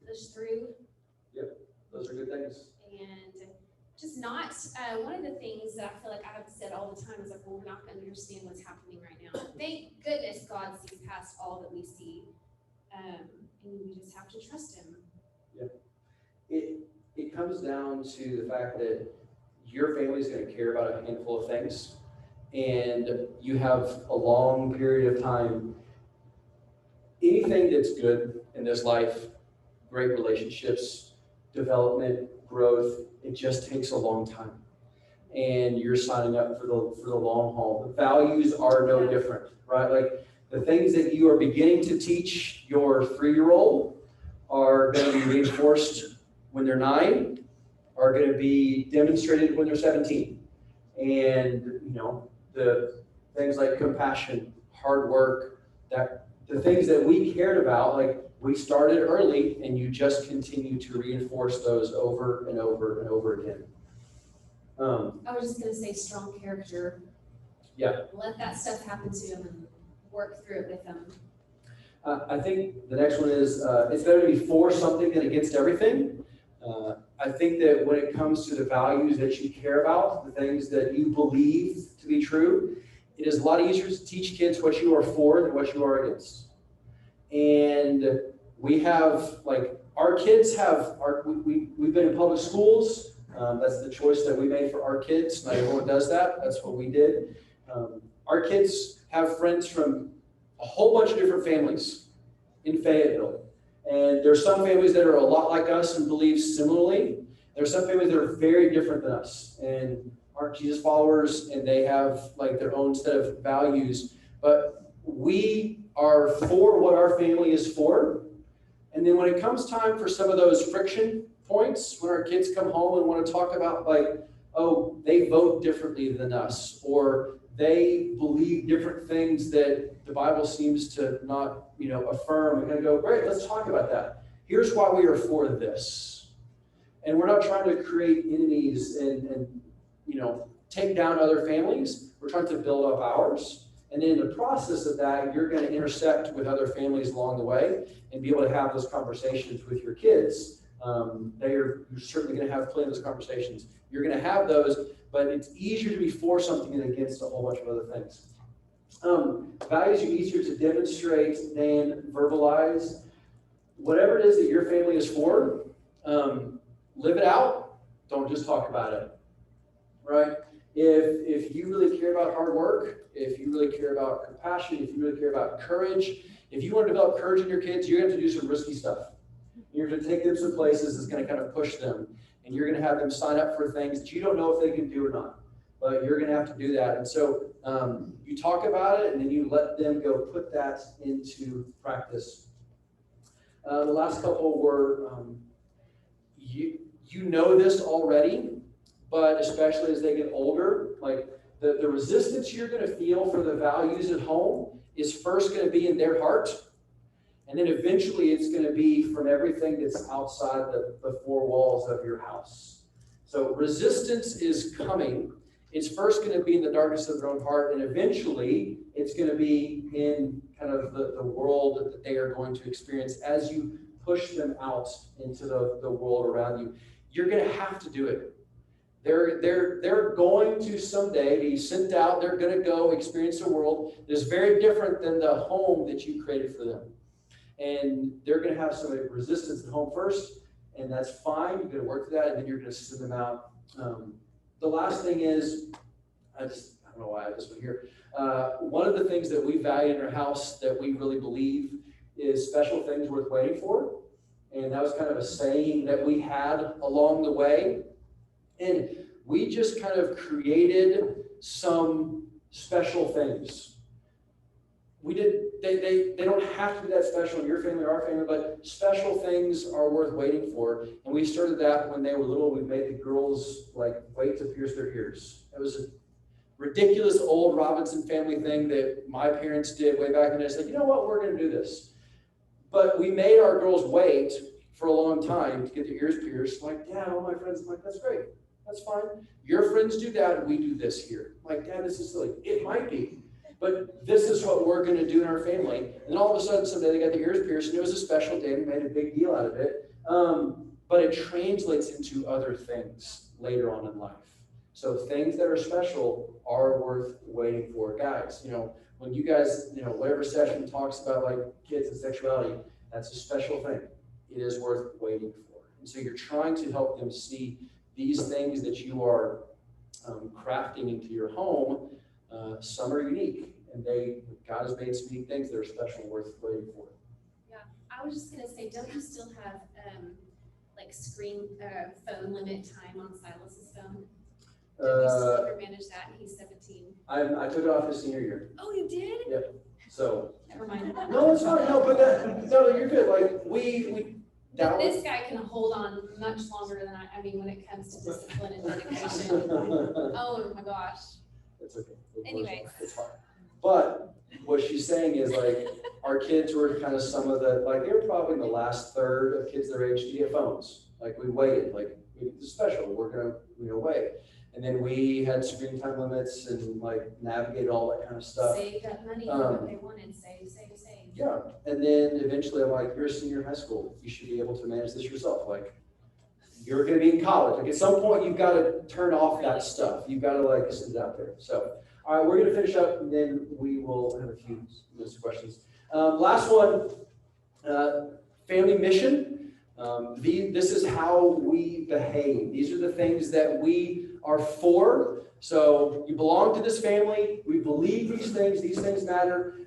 Push through. Yep, those are good things. And just not, one of the things that I feel like I've said all the time is like, well, we're not going to understand what's happening right now. Thank goodness God sees past all that we see. And we just have to trust him. Yep. It comes down to the fact that your family's going to care about a handful of things, and you have a long period of time. Anything that's good in this life, great relationships, development, growth, it just takes a long time. And you're signing up for the long haul. The values are no different, right? Like the things that you are beginning to teach your 3-year-old are going to be reinforced when they're 9, are going to be demonstrated when they're 17. And the things like compassion, hard work, that the things that we cared about, like we started early, and you just continue to reinforce those over and over and over again. I was just going to say strong character. Yeah. Let that stuff happen to them and work through it with them. I think the next one is it's better to be for something than against everything. I think that when it comes to the values that you care about, the things that you believe to be true, it is a lot easier to teach kids what you are for than what you are against. And we have, like, our kids have, we've been in public schools. That's the choice that we made for our kids. Not everyone does that. That's what we did. Our kids have friends from a whole bunch of different families in Fayetteville. And there's some families that are a lot like us and believe similarly. There's some families that are very different than us and aren't Jesus followers, and they have like their own set of values. But we are for what our family is for. And then when it comes time for some of those friction points, when our kids come home and want to talk about like, oh, they vote differently than us, or they believe different things that the Bible seems to not, affirm. We're going to go, great, let's talk about that. Here's why we are for this. And we're not trying to create enemies and take down other families. We're trying to build up ours. And then in the process of that, you're going to intersect with other families along the way and be able to have those conversations with your kids. You're certainly going to have plenty of those conversations. You're going to have those, but it's easier to be for something than against a whole bunch of other things. Values are easier to demonstrate than verbalize. Whatever it is that your family is for, live it out. Don't just talk about it, right? If you really care about hard work, if you really care about compassion, if you really care about courage, if you want to develop courage in your kids, you're going to have to do some risky stuff. You're going to take them some places that's going to kind of push them, and you're going to have them sign up for things that you don't know if they can do or not. But you're going to have to do that. And so you talk about it, and then you let them go put that into practice. The last couple were, you know this already, but especially as they get older, like the resistance you're going to feel for the values at home is first going to be in their heart. And then eventually it's going to be from everything that's outside the 4 walls of your house. So resistance is coming. It's first going to be in the darkness of their own heart, and eventually it's going to be in kind of the world that they are going to experience as you push them out into the world around you. You're going to have to do it. They're going to someday be sent out. They're going to go experience a world that's very different than the home that you created for them. And they're going to have some resistance at home first, and that's fine. You're going to work through that, and then you're going to send them out. The last thing is, I don't know why I have this one here. One of the things that we value in our house that we really believe is special things worth waiting for. And that was kind of a saying that we had along the way. And we just kind of created some special things. They don't have to be that special in your family or our family, but special things are worth waiting for. And we started that when they were little. We made the girls wait to pierce their ears. It was a ridiculous old Robinson family thing that my parents did way back in the day. It's like, you know what, we're going to do this. But we made our girls wait for a long time to get their ears pierced. I'm like, Dad, all my friends, I'm like, that's great. That's fine. Your friends do that, and we do this here. I'm like, Dad, this is silly. It might be, but this is what we're going to do in our family. And then all of a sudden, someday they got their ears pierced, and it was a special day. We made a big deal out of it. But it translates into other things later on in life. So things that are special are worth waiting for. Guys, when you guys, whatever session talks about like kids and sexuality, that's a special thing. It is worth waiting for. And so you're trying to help them see these things that you are crafting into your home. Some are unique, and God has made some unique things that are special and worth waiting for. Yeah, I was just gonna say, don't you still have like phone limit time on Silas's phone? Don't you still ever manage that? He's 17. I took it off his senior year. Oh, you did? Yep. So. Never mind. No, it's fine. No, but no, you're good. Like But this guy can hold on much longer than I mean, when it comes to discipline and dedication. Oh my gosh. It's okay. Anyways. It's fine. But what she's saying is like our kids were kind of some of the, like they were probably in the last third of kids their age to get phones. Like we waited, like it's special, we're gonna wait. And then we had screen time limits and like navigated all that kind of stuff. Save that money for what they wanted, save. Yeah, and then eventually I'm like, you're a senior in high school, you should be able to manage this yourself. Like you're gonna be in college. Like at some point you've got to turn off that stuff. You've got to like send it out there. So, all right, we're gonna finish up and then we will have a few questions. Last one, family mission. This is how we behave. These are the things that we are for. So you belong to this family. We believe these things matter.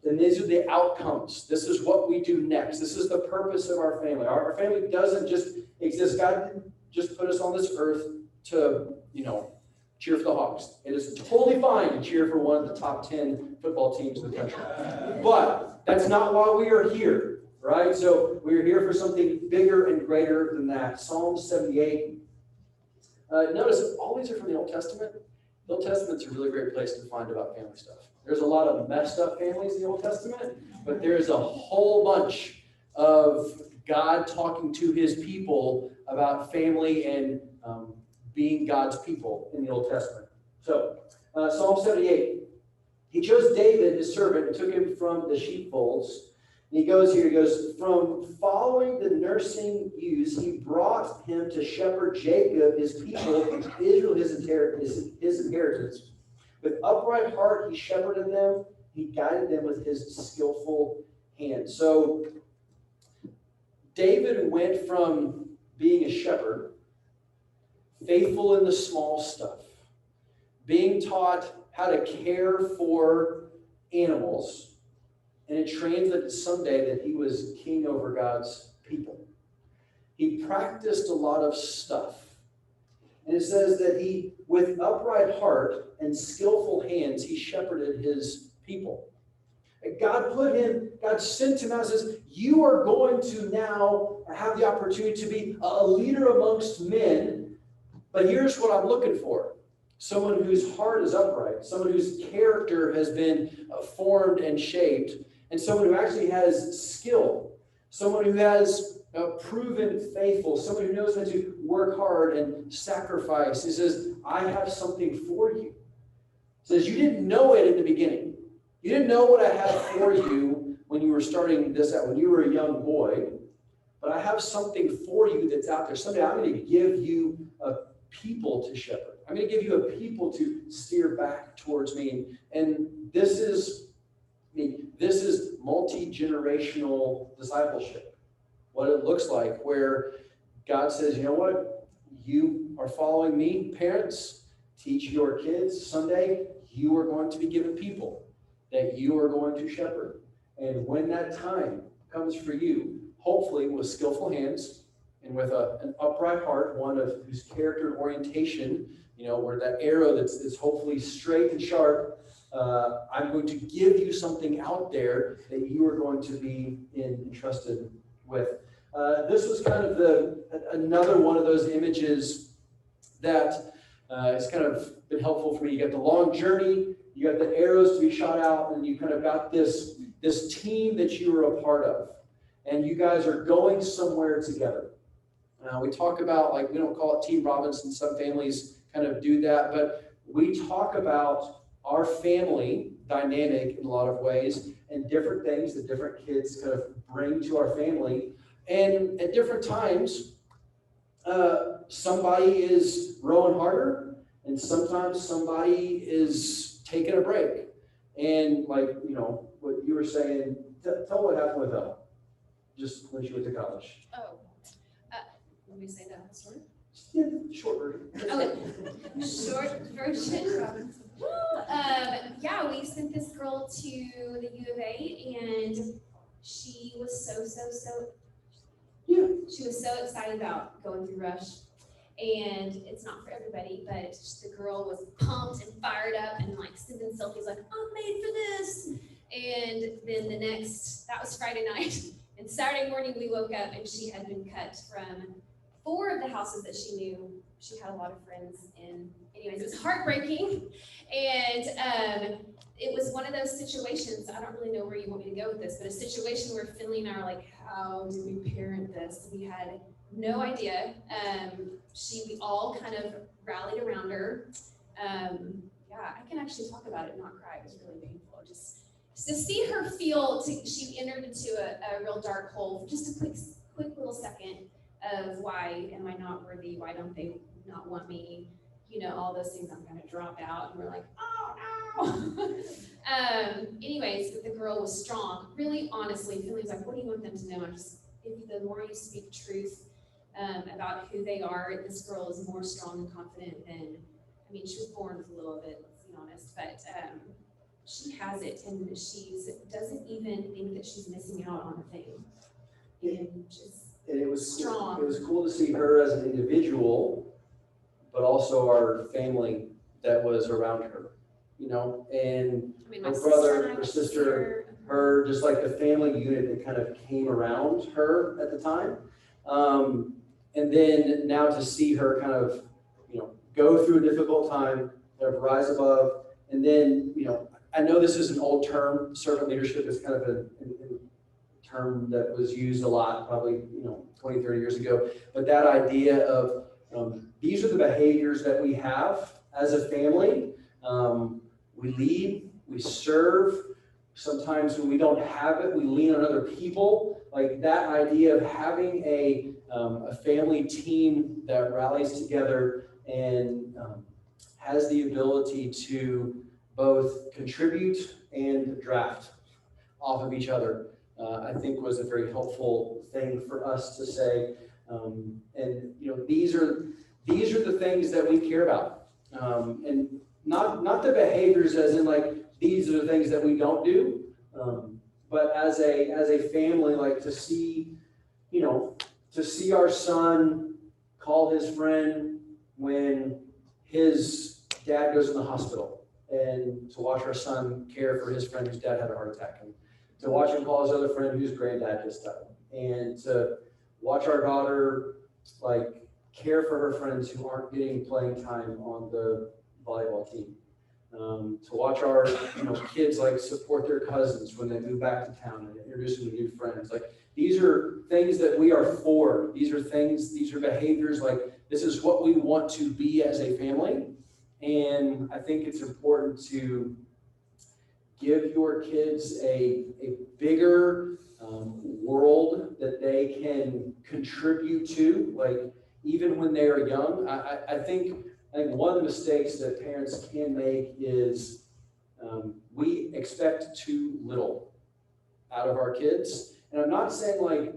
And these are the outcomes. This is what we do next. This is the purpose of our family. Our family doesn't just exist. God didn't just put us on this earth to, cheer for the Hawks. It is totally fine to cheer for one of the top 10 football teams in the country. But that's not why we are here, right? So we're here for something bigger and greater than that. Psalm 78. Notice all these are from the Old Testament. The Old Testament's a really great place to find about family stuff. There's a lot of messed up families in the Old Testament, but there's a whole bunch of God talking to his people about family and being God's people in the Old Testament. So, Psalm 78. He chose David, his servant, and took him from the sheepfolds. And he goes, from following the nursing ewes, he brought him to shepherd Jacob, his people, Israel, his inheritance. With upright heart, he shepherded them. He guided them with his skillful hand. So David went from being a shepherd, faithful in the small stuff, being taught how to care for animals, and it translated someday that he was king over God's people. He practiced a lot of stuff. And it says that he, with upright heart and skillful hands, he shepherded his people. And God sent him out and says, you are going to now have the opportunity to be a leader amongst men, but here's what I'm looking for. Someone whose heart is upright, someone whose character has been formed and shaped, and someone who actually has skill, someone who has proven faithful, someone who knows how to work hard and sacrifice. He says, I have something for you. He says, you didn't know it in the beginning. You didn't know what I had for you when you were starting this out, when you were a young boy, but I have something for you that's out there. Someday I'm going to give you a people to shepherd. I'm going to give you a people to steer back towards me. And this is multi-generational discipleship. What it looks like, where God says, you know what? You are following me, parents. Teach your kids. Someday you are going to be given people that you are going to shepherd. And when that time comes for you, hopefully with skillful hands and with an upright heart, one of whose character and orientation, where that arrow that's hopefully straight and sharp, I'm going to give you something out there that you are going to be entrusted with. This was kind of another one of those images that has kind of been helpful for me. You got the long journey, you got the arrows to be shot out, and you kind of got this team that you were a part of. And you guys are going somewhere together. We talk about, like, we don't call it Team Robinson. Some families kind of do that, but we talk about our family dynamic in a lot of ways and different things that different kids kind of bring to our family. And at different times, somebody is rowing harder, and sometimes somebody is taking a break. And like, you know, what you were saying, tell what happened with Elle, just when she went to college. Oh, let me say that whole story. Yeah, short version. Okay, short version. Yeah, we sent this girl to the U of A, and she was so she was so excited about going through Rush. And it's not for everybody, but the girl was pumped and fired up and like sending selfies like, I'm made for this. And then that was Friday night. And Saturday morning we woke up and she had been cut from 4 of the houses that she knew. She had a lot of friends in. Anyways, it was heartbreaking. And it was one of those situations, I don't really know where you want me to go with this, but a situation where Finley and I are like, how do we parent this? We had no idea. We all kind of rallied around her. Yeah, I can actually talk about it and not cry. It was really painful. Just to see her she entered into a real dark hole for just a quick little second of why am I not worthy? Why don't they not want me? You know, all those things I'm going to drop out. And we're like, oh no. Anyways, but the girl was strong. Really, honestly, Finley was like, what do you want them to know? The more you speak truth about who they are, this girl is more strong and confident than, she was born with a little bit, let's be honest, but she has it, and she doesn't even think that she's missing out on a thing. And it was strong. It was cool to see her as an individual, but also our family that was around her, you know, and her brother, her sister, her, just like the family unit that kind of came around her at the time. And then now to see her kind of, go through a difficult time, kind of rise above, and then, I know this is an old term, servant leadership is kind of a term that was used a lot, probably, 20, 30 years ago, but that idea of these are the behaviors that we have as a family. We lead, we serve. Sometimes when we don't have it, we lean on other people. Like that idea of having a family team that rallies together and has the ability to both contribute and draft off of each other, I think was a very helpful thing for us to say. And these are the things that we care about, and not the behaviors as in like these are the things that we don't do, but as a family, like to see our son call his friend when his dad goes in the hospital, and to watch our son care for his friend whose dad had a heart attack, and to watch him call his other friend whose granddad just died, and to watch our daughter like care for her friends who aren't getting playing time on the volleyball team. To watch our kids like support their cousins when they move back to town and introduce them to new friends. Like these are things that we are for. These are behaviors, like this is what we want to be as a family. And I think it's important to give your kids a bigger world that they can contribute to, like even when they are young. I think one of the mistakes that parents can make is we expect too little out of our kids. And I'm not saying like,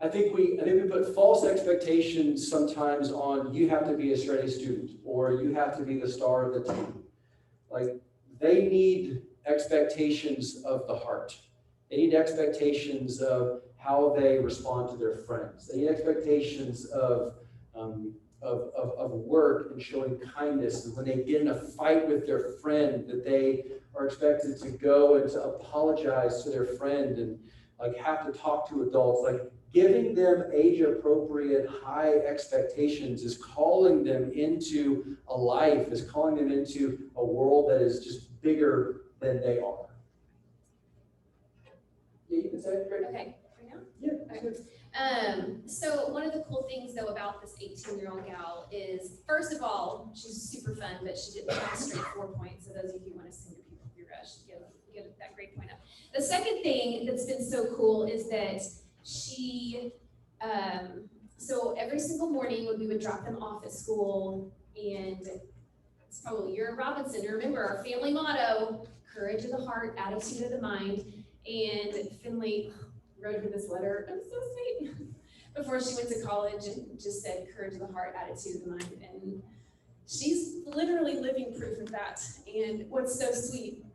I think we put false expectations sometimes on you have to be a straight A student or you have to be the star of the team. Like they need expectations of the heart. They need expectations of how they respond to their friends. They need expectations of work and showing kindness. And when they get in a fight with their friend, that they are expected to go and to apologize to their friend and like have to talk to adults. Like giving them age-appropriate high expectations is calling them into a life, is calling them into a world that is just bigger than they are. Yeah, you can say it. Great. Okay, right now? Yeah. Okay. So one of the cool things though about this 18-year-old gal is, first of all, she's super fun, but she didn't have a straight 4 points. So those of you who want to send your people through rush, give that grade point up. The second thing that's been so cool is that she, so every single morning when we would drop them off at school, and it's probably you're a Robinson. Remember our family motto: courage of the heart, attitude of the mind. And Finley wrote her this letter. It was so sweet. Before she went to college, and just said courage of the heart, attitude of the mind. And she's literally living proof of that. And what's so sweet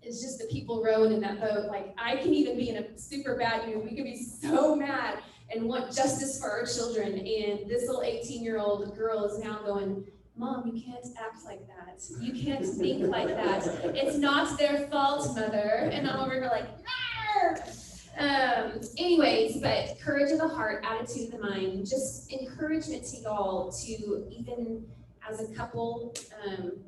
is just the people rowing in that boat. Like, I can even be in a super bad mood. We can be so mad and want justice for our children. And this little 18-year-old girl is now going, Mom, you can't act like that. You can't think like that. It's not their fault, Mother. And I'm over here like, anyways, but courage of the heart, attitude of the mind, just encouragement to y'all to, even as a couple,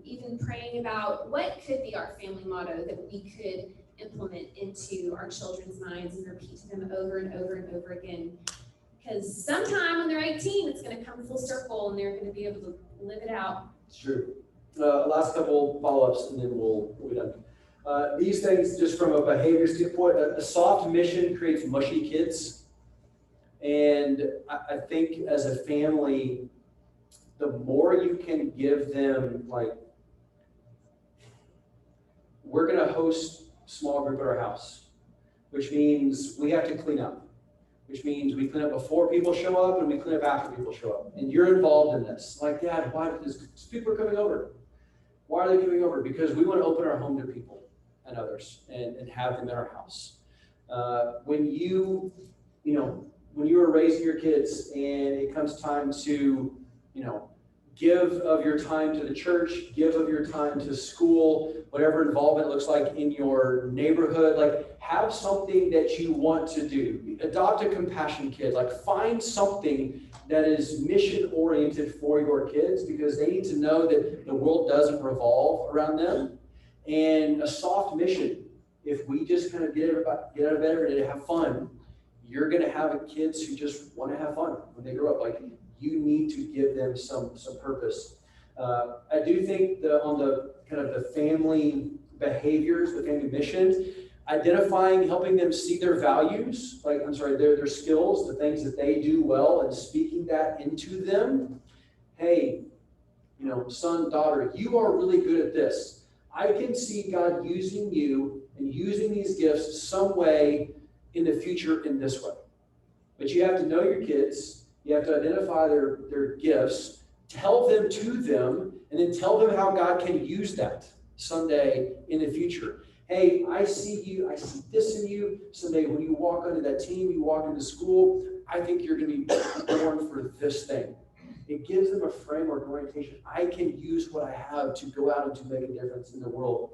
even praying about what could be our family motto that we could implement into our children's minds and repeat to them over and over and over again. Because sometime when they're 18, it's going to come full circle and they're going to be able to live it out. It's true. Last couple follow-ups and then we'll be done. These things, just from a behavior standpoint, a soft mission creates mushy kids. And I think as a family, the more you can give them, like, we're going to host a small group at our house, which means we have to clean up, which means we clean up before people show up and we clean up after people show up. And you're involved in this. Like, Dad, why is people are coming over? Why are they coming over? Because we want to open our home to people and others and have them in our house. When you were raising your kids and it comes time to, give of your time to the church, give of your time to school, whatever involvement looks like in your neighborhood, like, have something that you want to do. Adopt a compassion kid. Like, find something that is mission oriented for your kids, because they need to know that the world doesn't revolve around them. And a soft mission, if we just kind of get out of bed every day to have fun, you're going to have kids who just want to have fun when they grow up. Like, you need to give them some purpose. I do think on the kind of the family behaviors, the family missions, identifying, helping them see their values, their skills, the things that they do well, and speaking that into them. Hey, son, daughter, you are really good at this. I can see God using you and using these gifts some way in the future in this way. But you have to know your kids. You have to identify their gifts, tell them to them, and then tell them how God can use that someday in the future. Hey, I see you. I see this in you. Someday when you walk onto that team, you walk into school, I think you're going to be born for this thing. It gives them a framework, orientation. I can use what I have to go out and to make a difference in the world.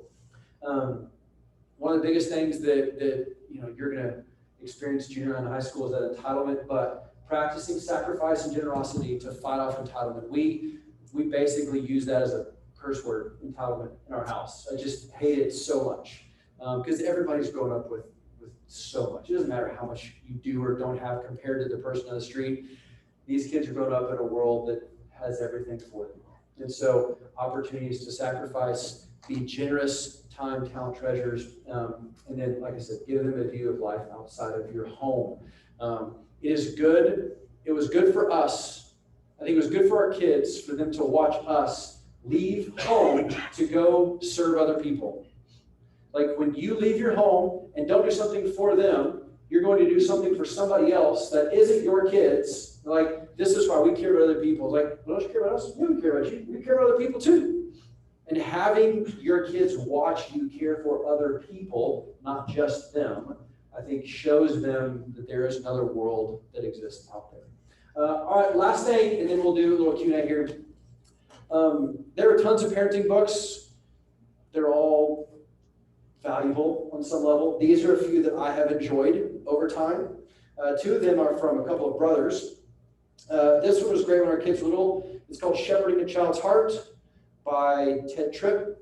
One of the biggest things that you're going to experience junior high and high school is that entitlement, but practicing sacrifice and generosity to fight off entitlement. We basically use that as a curse word, entitlement, in our house. I just hate it so much because everybody's grown up with so much. It doesn't matter how much you do or don't have compared to the person on the street. These kids are grown up in a world that has everything for them. And so opportunities to sacrifice, be generous, time, talent, treasures, and then, like I said, give them a view of life outside of your home. It is good. It was good for us. I think it was good for our kids for them to watch us leave home to go serve other people. Like, when you leave your home and don't do something for them, you're going to do something for somebody else that isn't your kids. Like, this is why we care about other people. Like, well, don't you care about us? Yeah, we care about you. We care about other people too. And having your kids watch you care for other people, not just them, I think shows them that there is another world that exists out there. All right, last thing, and then we'll do a little Q&A here. There are tons of parenting books. They're all valuable on some level. These are a few that I have enjoyed over time. Two of them are from a couple of brothers. This one was great when our kids were little. It's called Shepherding a Child's Heart by Ted Tripp.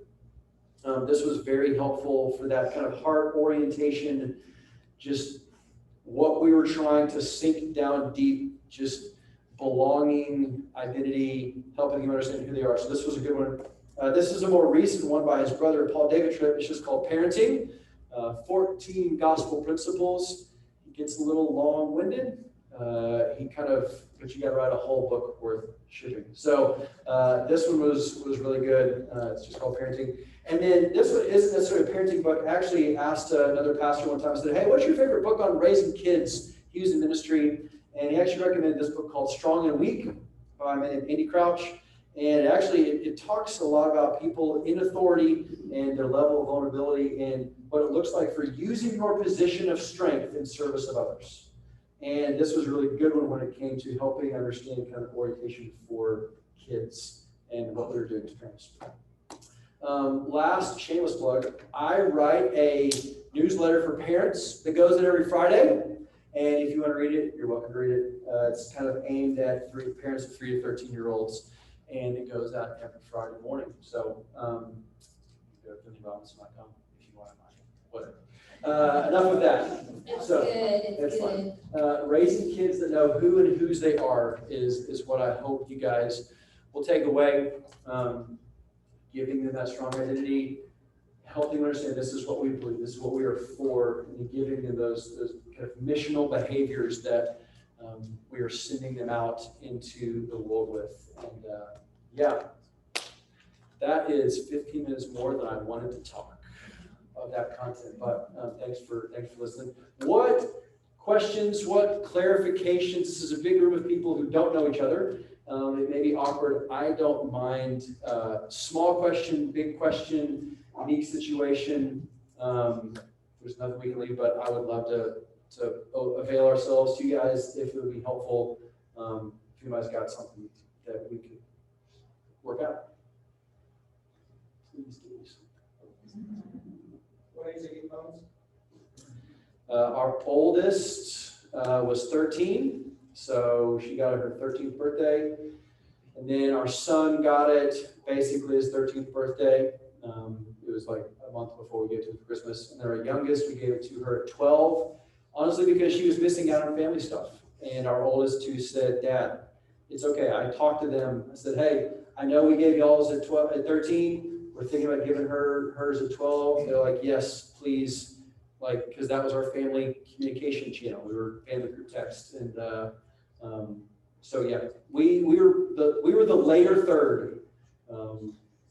This was very helpful for that kind of heart orientation. Just what we were trying to sink down deep, just belonging, identity, helping them understand who they are. So this was a good one. This is a more recent one by his brother, Paul David Tripp. It's just called Parenting, 14 Gospel Principles. It gets a little long-winded. But you got to write a whole book worth shipping. So this one was really good. It's just called Parenting. And then this one isn't necessarily a parenting book. I actually asked another pastor one time, I said, hey, what's your favorite book on raising kids? He was in ministry, and he actually recommended this book called Strong and Weak by a man named Andy Crouch. And it talks a lot about people in authority and their level of vulnerability and what it looks like for using your position of strength in service of others. And this was a really good one when it came to helping understand kind of orientation for kids and what they're doing to parents. Last shameless plug, I write a newsletter for parents that goes in every Friday. And if you want to read it, you're welcome to read it. It's kind of aimed at parents of 3 to 13-year-olds. And it goes out every Friday morning. So go to finleyrobinson.com if you want to mind. Whatever. Enough of that. It's So, good. It's that's good. fun. Raising kids that know who and whose they are is what I hope you guys will take away. Giving them that strong identity, helping them understand this is what we believe, this is what we are for, and giving them those kind of missional behaviors that we are sending them out into the world with. And that is 15 minutes more than I wanted to talk of that content. But thanks for listening. What questions? What clarifications? This is a big group of people who don't know each other. It may be awkward. I don't mind. Small question, big question, unique situation. There's nothing we can leave, but I would love to avail ourselves to you guys if it would be helpful. If you guys got something that we could work out. Please do something. What age are you phones? Our oldest was 13. So she got it her 13th birthday. And then our son got it basically his 13th birthday. It was like a month before we gave it to him for Christmas. And then our youngest, we gave it to her at 12, honestly, because she was missing out on family stuff. And our oldest two said, Dad, it's okay. I talked to them. I said, hey, I know we gave y'all's at 13. We're thinking about giving her hers at 12. They're like, yes, please. Like, because that was our family communication channel. We were family group text. And so yeah, we were the later third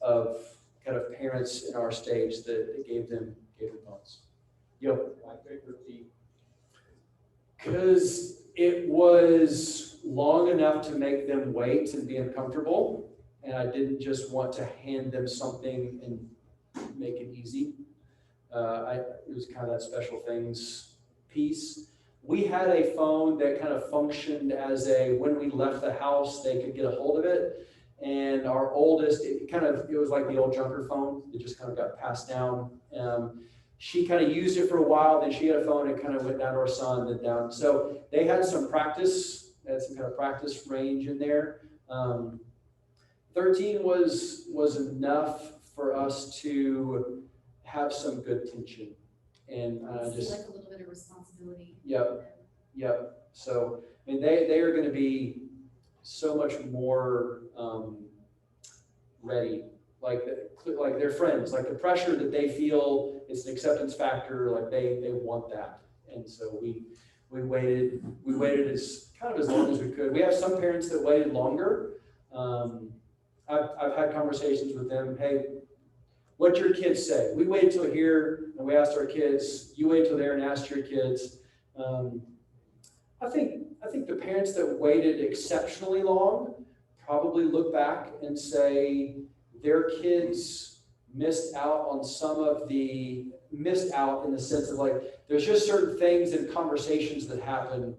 of kind of parents in our stage that gave them phones. Yo. My favorite team. Because it was long enough to make them wait and be uncomfortable, and I didn't just want to hand them something and make it easy. It was kind of that special things piece. We had a phone that kind of functioned as when we left the house, they could get a hold of it. And our oldest, it was like the old junker phone. It just kind of got passed down. She kind of used it for a while, then she had a phone and kind of went down to our son, then down. So they had some practice, kind of practice range in there. 13 was enough for us to have some good tension. And just like a little bit of responsibility. Yep. So I mean, they are going to be so much more ready, like their friends, like the pressure that they feel, it's an acceptance factor. Like they want that, and so we waited as kind of as long as we could. We have some parents that waited longer. I've had conversations with them. Hey, what'd your kids say? We waited till here and we asked our kids. You waited till there and asked your kids. I think the parents that waited exceptionally long probably look back and say their kids missed out in the sense of like, there's just certain things and conversations that happen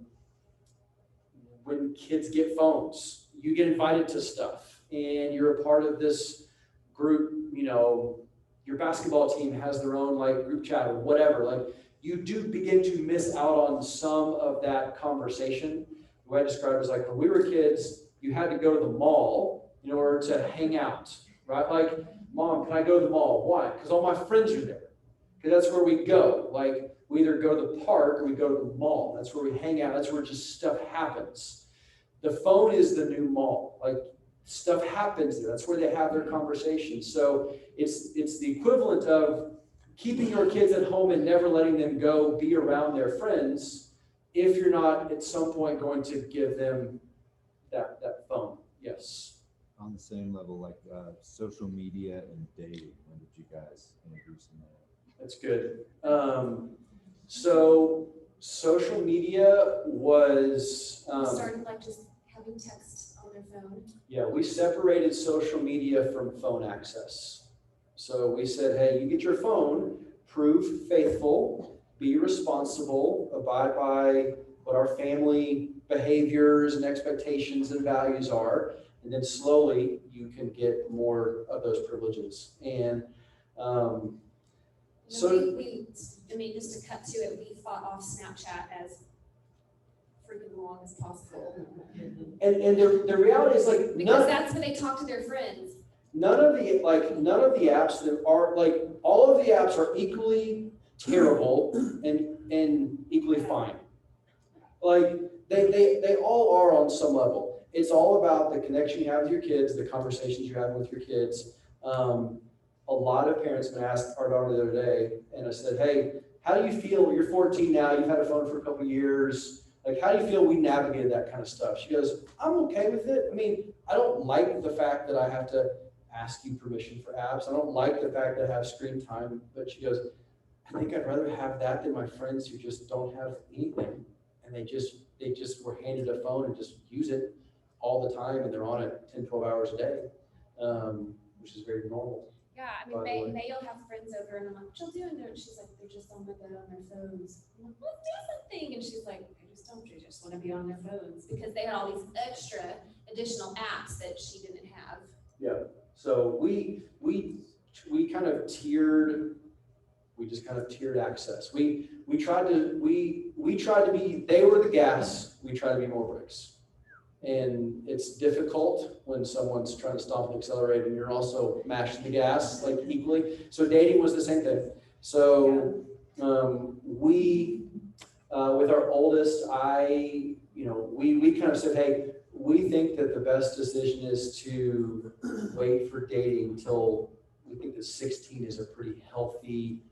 when kids get phones. You get invited to stuff and you're a part of this group, your basketball team has their own like group chat or whatever. Like you do begin to miss out on some of that conversation. The way I describe it is like when we were kids, you had to go to the mall in order to hang out, right? Like, Mom, can I go to the mall? Why? Because all my friends are there. Because that's where we go. Like we either go to the park or we go to the mall. That's where we hang out. That's where just stuff happens. The phone is the new mall. Like, stuff happens there. That's where they have their conversations. So it's the equivalent of keeping your kids at home and never letting them go be around their friends if you're not at some point going to give them that phone. Yes. On the same level, like social media and dating, when did you guys introduce them? That's good. So social media was Started like just having text on their phone. yeah, we separated social media from phone access. So we said, hey, you get your phone, prove faithful, be responsible, abide by what our family behaviors and expectations and values are, and then slowly you can get more of those privileges. And so just to cut to it, we fought off Snapchat as freaking long as possible. and the reality is, like, Because that's when they talk to their friends. none of the apps that are like, all of the apps are equally terrible and equally fine. Like, they all are on some level. It's all about the connection you have with your kids, the conversations you have with your kids. A lot of parents have asked our daughter the other day, and I said, hey, how do you feel? You're 14 now, you've had a phone for a couple of years. Like, how do you feel we navigated that kind of stuff? She goes, I'm okay with it. I mean, I don't like the fact that I have to ask you permission for apps. I don't like the fact that I have screen time. But she goes, I think I'd rather have that than my friends who just don't have anything. And they just were handed a phone and just use it all the time, and they're on it 10, 12 hours a day, which is very normal. Yeah, I mean, May'll have friends over, and I'm like, what y'all doing there? And she's like, they're just on the bed on their phones. I'm like, let's do something. And she's like, they just want to be on their phones, because they had all these extra additional apps that she didn't have. Yeah. So we kind of tiered. We just kind of tiered access. We tried to be. They were the gas. We tried to be more bricks. And it's difficult when someone's trying to stop the accelerator and you're also mashing the gas like equally. So dating was the same thing. So we, with our oldest, we kind of said, hey, we think that the best decision is to wait for dating until we think that 16 is a pretty healthy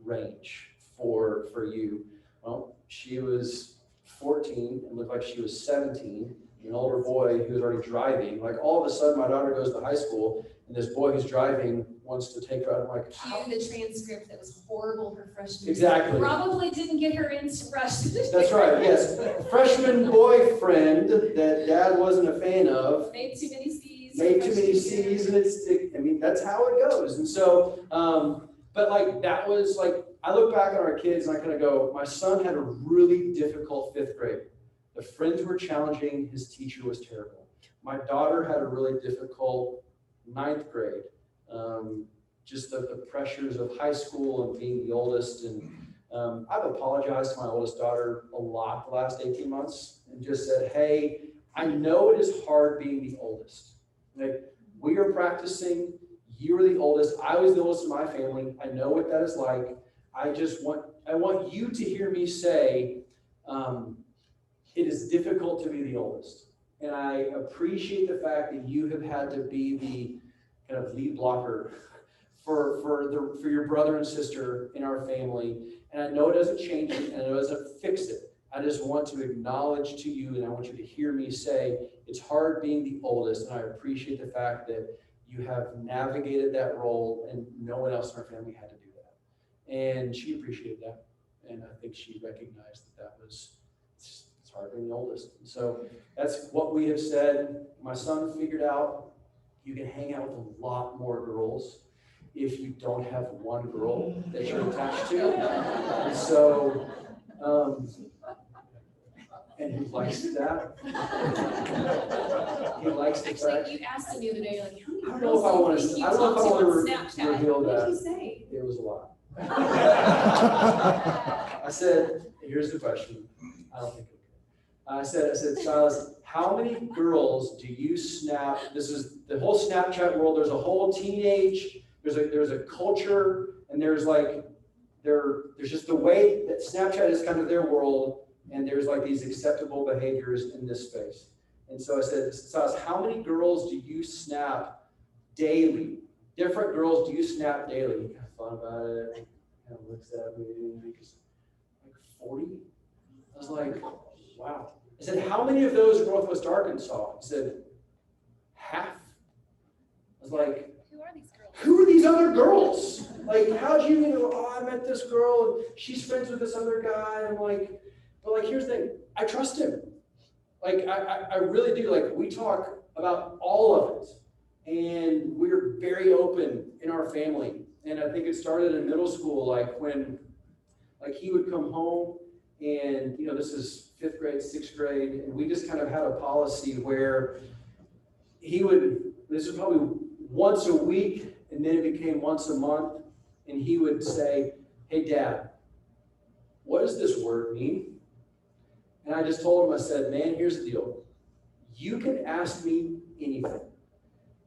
range for you. Well, she was 14 and looked like she was 17. An older boy who was already driving. Like, all of a sudden, my daughter goes to high school, and this boy who's driving wants to take her out. I'm like, Cue the transcript that was horrible her freshman year. Exactly. Probably didn't get her into rush. That's right, yes. Freshman boyfriend that dad wasn't a fan of. Made too many C's. And that's how it goes. And so, but like, that was like, I look back on our kids and I kind of go, my son had a really difficult 5th grade. The friends were challenging, his teacher was terrible. My daughter had a really difficult 9th grade. Just the pressures of high school and being the oldest. And I've apologized to my oldest daughter a lot the last 18 months and just said, hey, I know it is hard being the oldest. Like, we are practicing, you are the oldest, I was the oldest in my family, I know what that is like. I want you to hear me say, it is difficult to be the oldest. And I appreciate the fact that you have had to be the kind of lead blocker for your brother and sister in our family. And I know it doesn't change it and it doesn't fix it. I just want to acknowledge to you, and I want you to hear me say, it's hard being the oldest, and I appreciate the fact that you have navigated that role and no one else in our family had to do that. And she appreciated that. And I think she recognized that was, it's hard being the oldest. And so that's what we have said. My son figured out you can hang out with a lot more girls if you don't have one girl that you're attached to. And so, and he likes that. He likes the fact. Actually, you asked him the other day, you're like, how many I don't know if I want girls do to. you I don't know if I talk to on want to Snapchat? reveal What that. did he say? It was a lot. I said, here's the question. I don't think it I said, Silas, how many girls do you snap? This is the whole Snapchat world. There's a whole teenage. There's a culture, and there's like there's just the way that Snapchat is kind of their world, and there's like these acceptable behaviors in this space. And so I said, Sas, how many girls do you snap daily? Different girls do you snap daily? He kind of thought about it, kind of looks at me, and he goes, like 40? I was like, wow. I said, how many of those are Northwest Arkansas? He said, half. I was like, Who are these girls? who are these other girls? Like, how'd you know, oh, I met this girl, and she's friends with this other guy. I'm like, but like, here's the thing, I trust him. Like, I really do. Like, we talk about all of it, and we're very open in our family. And I think it started in middle school, like when, like he would come home and, you know, this is 5th grade, 6th grade, and we just kind of had a policy where he would, this was probably once a week, and then it became once a month, and he would say, hey, Dad, what does this word mean? And I just told him, I said, man, here's the deal. You can ask me anything.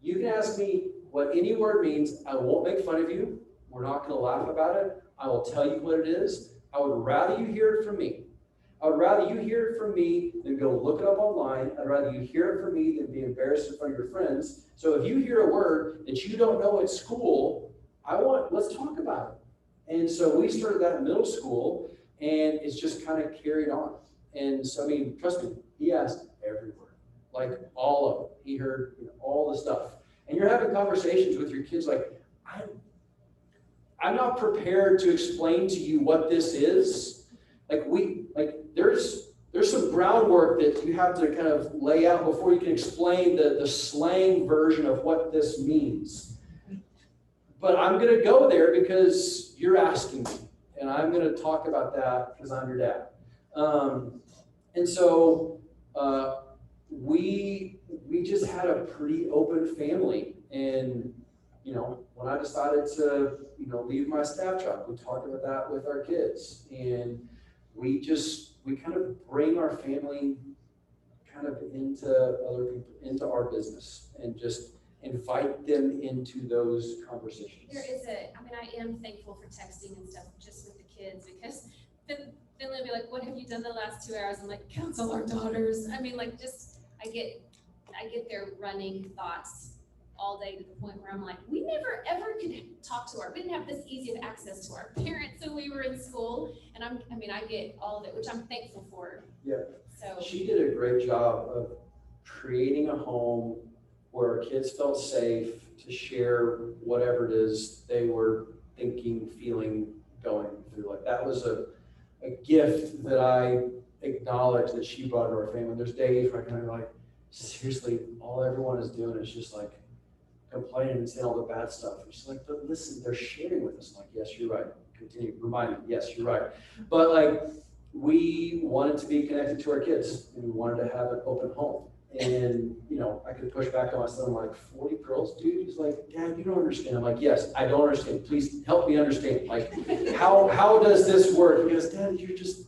You can ask me what any word means. I won't make fun of you. We're not going to laugh about it. I will tell you what it is. I would rather you hear it from me. I would rather you hear it from me than go look it up online. I'd rather you hear it from me than be embarrassed in front of your friends. So if you hear a word that you don't know at school, let's talk about it. And so we started that in middle school, and it's just kind of carried on. And so, I mean, trust me, he asked every word, like all of it. He heard, you know, all the stuff. And you're having conversations with your kids like, I'm not prepared to explain to you what this is. There's some groundwork that you have to kind of lay out before you can explain the slang version of what this means. But I'm going to go there because you're asking me, and I'm going to talk about that because I'm your dad. And so we just had a pretty open family. And, you know, when I decided to, you know, leave my staff job, we talked about that with our kids. And we kind of bring our family kind of into other people, into our business, and just invite them into those conversations. I am thankful for texting and stuff just with the kids, because then they'll be like, what have you done the last 2 hours? I'm like, counsel our daughters. I mean, like, just, I get their running thoughts all day, to the point where I'm like, we never ever could talk to we didn't have this easy of access to our parents when we were in school. And I get all of it, which I'm thankful for. Yeah. So she did a great job of creating a home where our kids felt safe to share whatever it is they were thinking, feeling, going through. Like, that was a gift that I acknowledge that she brought to our family. There's days where I kind of like, seriously, all everyone is doing is just like complaining and saying all the bad stuff. And she's like, but listen, they're sharing with us. I'm like, yes, you're right. Continue, remind me, yes, you're right. But like, we wanted to be connected to our kids, and we wanted to have an open home. And, you know, I could push back on my son, like, 40 girls, dude? He's like, Dad, you don't understand. I'm like, yes, I don't understand. Please help me understand. Like, how does this work? He goes, Dad, you're so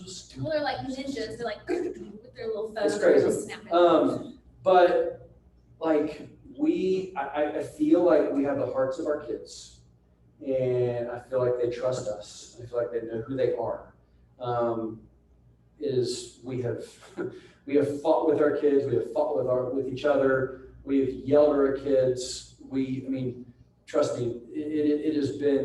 stupid. Well, they're like ninjas. They're like with their little phones. It's crazy. Snapping. But like, I feel like we have the hearts of our kids, and I feel like they trust us. I feel like they know who they are. We have fought with our kids. We have fought with each other. We have yelled at our kids. Trust me, it has been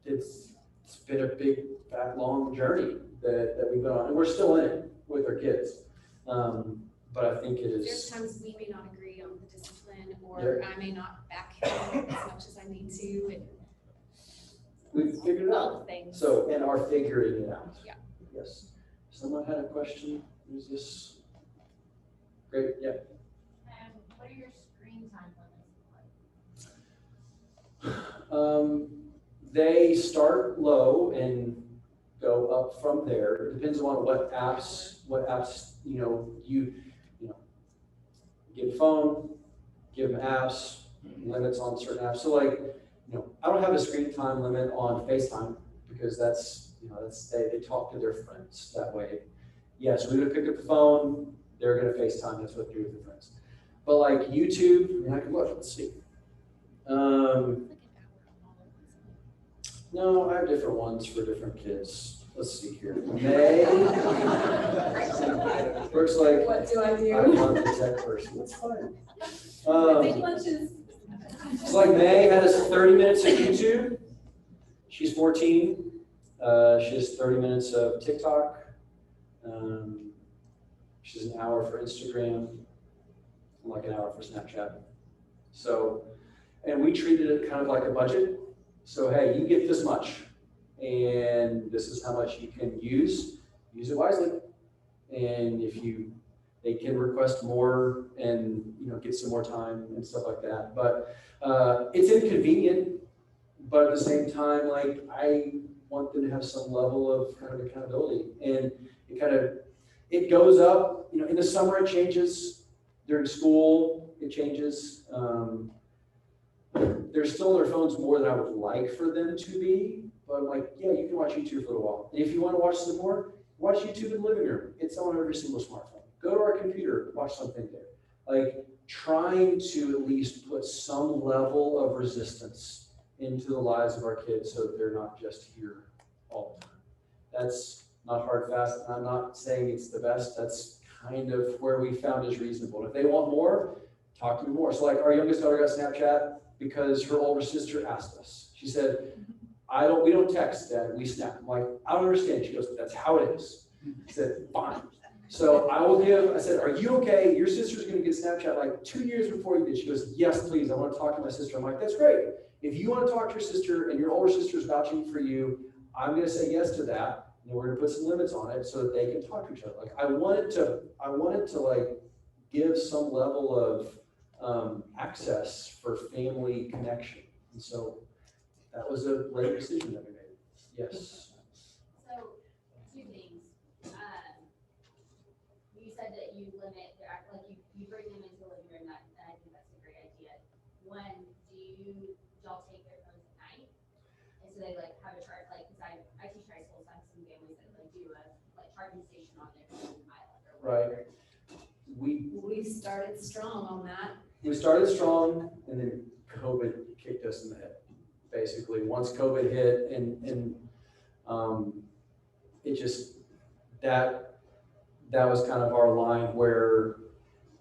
it's been a big, fat, long journey that we've been on, and we're still in it with our kids. But I think it is. There's times we may not agree on the discipline, or I may not back him as much as I need to. And we've figured it out. Things. So, and are figuring it out. Yeah. Yes. Someone had a question. Who's this? Great. Yeah. What are your screen time limits like? They start low and go up from there. It depends on what apps, you give a phone, give them apps, limits on certain apps. So like, I don't have a screen time limit on FaceTime, because they talk to their friends that way. Yes, we would pick up the phone, they're gonna FaceTime, that's what they do with their friends. But like YouTube, I can look, let's see. No, I have different ones for different kids. Let's see here. May. Works like What do I do? I'm not the tech person. That's fine. Big lunches. It's like May has 30 minutes of YouTube. She's 14. She has 30 minutes of TikTok. She's an hour for Instagram, and like an hour for Snapchat. So, and we treated it kind of like a budget. So, hey, you get this much, and this is how much you can use. Use it wisely. And if they can request more and get some more time and stuff like that. But it's inconvenient. But at the same time, like I want them to have some level of kind of accountability, and it goes up. In the summer it changes. During school it changes. They're still on their phones more than I would like for them to be. But I'm like, yeah, you can watch YouTube for a while. And if you want to watch some more, watch YouTube in the living room. It's on every single smartphone. Go to our computer, watch something there. Like trying to at least put some level of resistance into the lives of our kids so that they're not just here all the time. That's not hard, fast. I'm not saying it's the best. That's kind of where we found is reasonable. And if they want more, talk to me more. So like our youngest daughter got Snapchat because her older sister asked us. She said, we don't text, Dad, we snap. I'm like, I don't understand. She goes, that's how it is. I said, fine. So I said, are you okay? Your sister's gonna get Snapchat like 2 years before you did. She goes, yes, please, I wanna talk to my sister. I'm like, that's great. If you wanna talk to your sister and your older sister's vouching for you, I'm gonna say yes to that. And we're gonna put some limits on it so that they can talk to each other. Like I wanted to like give some level of access for family connection. And so that was a late decision that we made. Yes. So, two things. You said that you limit, like you bring them into the living room, and I think that's a great idea. One, do y'all take their phones at night? And so they like have a charge, like, because I teach high school, so I have some families that like do a like charging station on their island or whatever. Right. We started strong on that. We started strong, and then COVID kicked us in the head. Basically, once COVID hit, and it just that was kind of our line where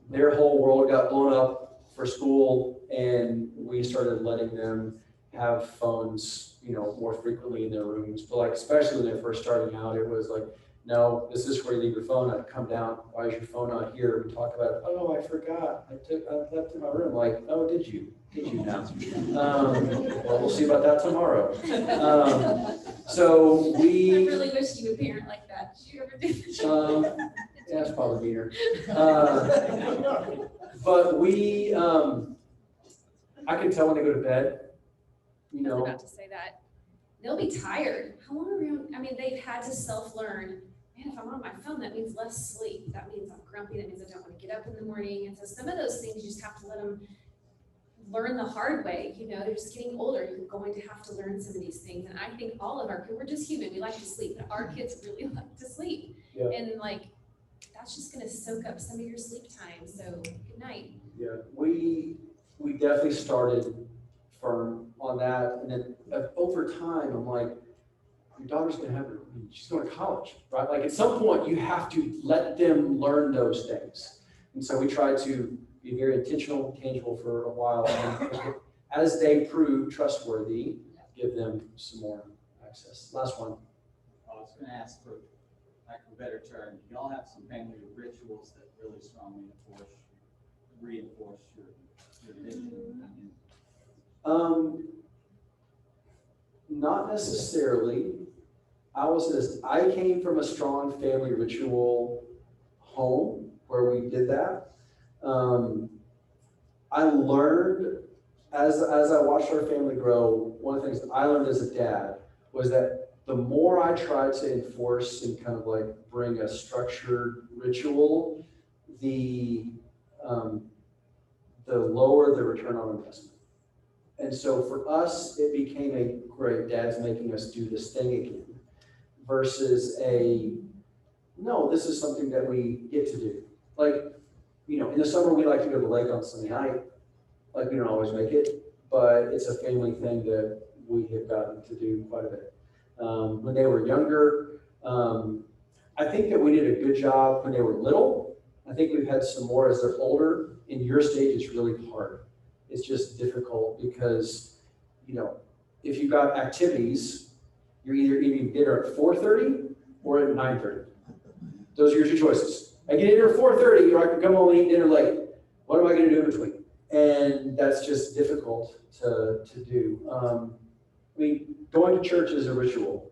their whole world got blown up for school, and we started letting them have phones, more frequently in their rooms. But like, especially when they're first starting out, it was like, no, this is where you leave your phone. I'd come down. Why is your phone not here? We talk about it. Oh no, I forgot. I left it in my room. Like, oh, did you? Did you now? Well, we'll see about that tomorrow. So I really wish you would parent like that. Did you ever do that? Yeah, it's probably meaner. But I can tell when they go to bed. I forgot to say that. They'll be tired. How long are we on? I mean, they've had to self-learn. Man, if I'm on my phone, that means less sleep. That means I'm grumpy. That means I don't want to get up in the morning. And so some of those things you just have to let them learn the hard way. They're just getting older. You're going to have to learn some of these things. And I think all of our kids, we're just human. We like to sleep, but our kids really like to sleep. Yeah. And like, that's just going to soak up some of your sleep time. So good night. Yeah, we definitely started firm on that. And then over time, I'm like, your daughter's she's going to college, right? Like at some point you have to let them learn those things. And so we try to be very intentional, tangible for a while. And as they prove trustworthy, give them some more access. Last one. I was gonna ask, for lack of a better term, y'all have some family rituals that really strongly reinforce your vision? Not necessarily. I came from a strong family ritual home where we did that. I learned as I watched our family grow, one of the things that I learned as a dad was that the more I tried to enforce and kind of like bring a structured ritual, the lower the return on investment. And so for us, it became a great, Dad's making us do this thing again versus no, this is something that we get to do. Like, in the summer, we like to go to the lake on Sunday night. Like, we don't always make it, but it's a family thing that we have gotten to do quite a bit. When they were younger, I think that we did a good job when they were little. I think we've had some more as they're older. In your stage, it's really hard. It's just difficult because, you know, if you've got activities, you're either eating dinner at 4:30 or at 9:30. Those are your two choices. I get dinner at 4:30, or I can come home and eat dinner late. What am I going to do in between? And that's just difficult to do. I mean, going to church is a ritual.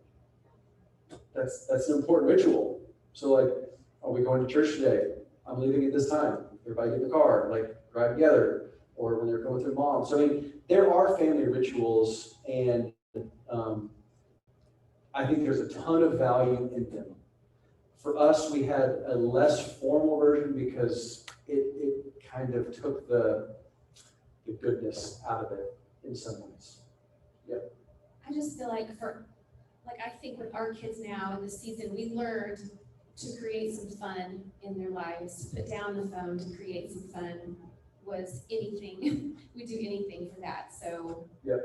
That's an important ritual. So like, are we going to church today? I'm leaving at this time. Everybody get in the car, like drive together. Or when they're going with their mom. So I mean, there are family rituals, and I think there's a ton of value in them. For us, we had a less formal version because it kind of took the goodness out of it in some ways. Yeah. I just feel like I think with our kids now in this season, we learned to create some fun in their lives, to put down the phone, to create some fun was anything. We do anything for that. So yeah.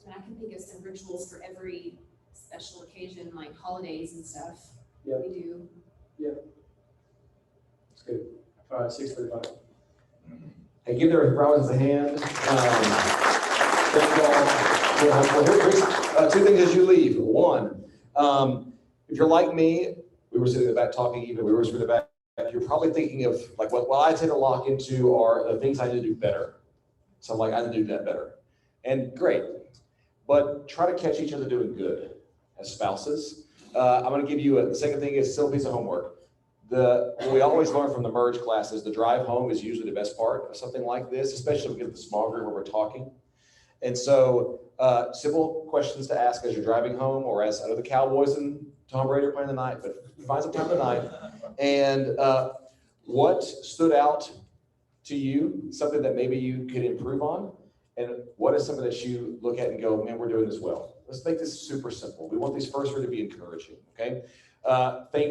And I can think of some rituals for every special occasion, like holidays and stuff. Yeah. We do. Yeah. It's good. All right, 6:35. Hey, give their Robinsons a hand. Thank you all. Here's two things as you leave. One, if you're like me, we were sitting in the back talking, even we were sitting in the back, you're probably thinking of like what I tend to lock into are the things I need to do better. So I'm like, I need to do that better. And great, but try to catch each other doing good as spouses. I'm gonna give you the second thing is still a piece of homework. What we always learn from the merge classes, the drive home is usually the best part of something like this, especially if we get to the small group where we're talking. And so simple questions to ask as you're driving home, or as I know the Cowboys and Tom Brady are playing tonight, but find some time tonight. And what stood out to you, something that maybe you could improve on? And what is something that you look at and go, man, we're doing this well? Let's make this super simple. We want these first to be encouraging, okay? Thank you.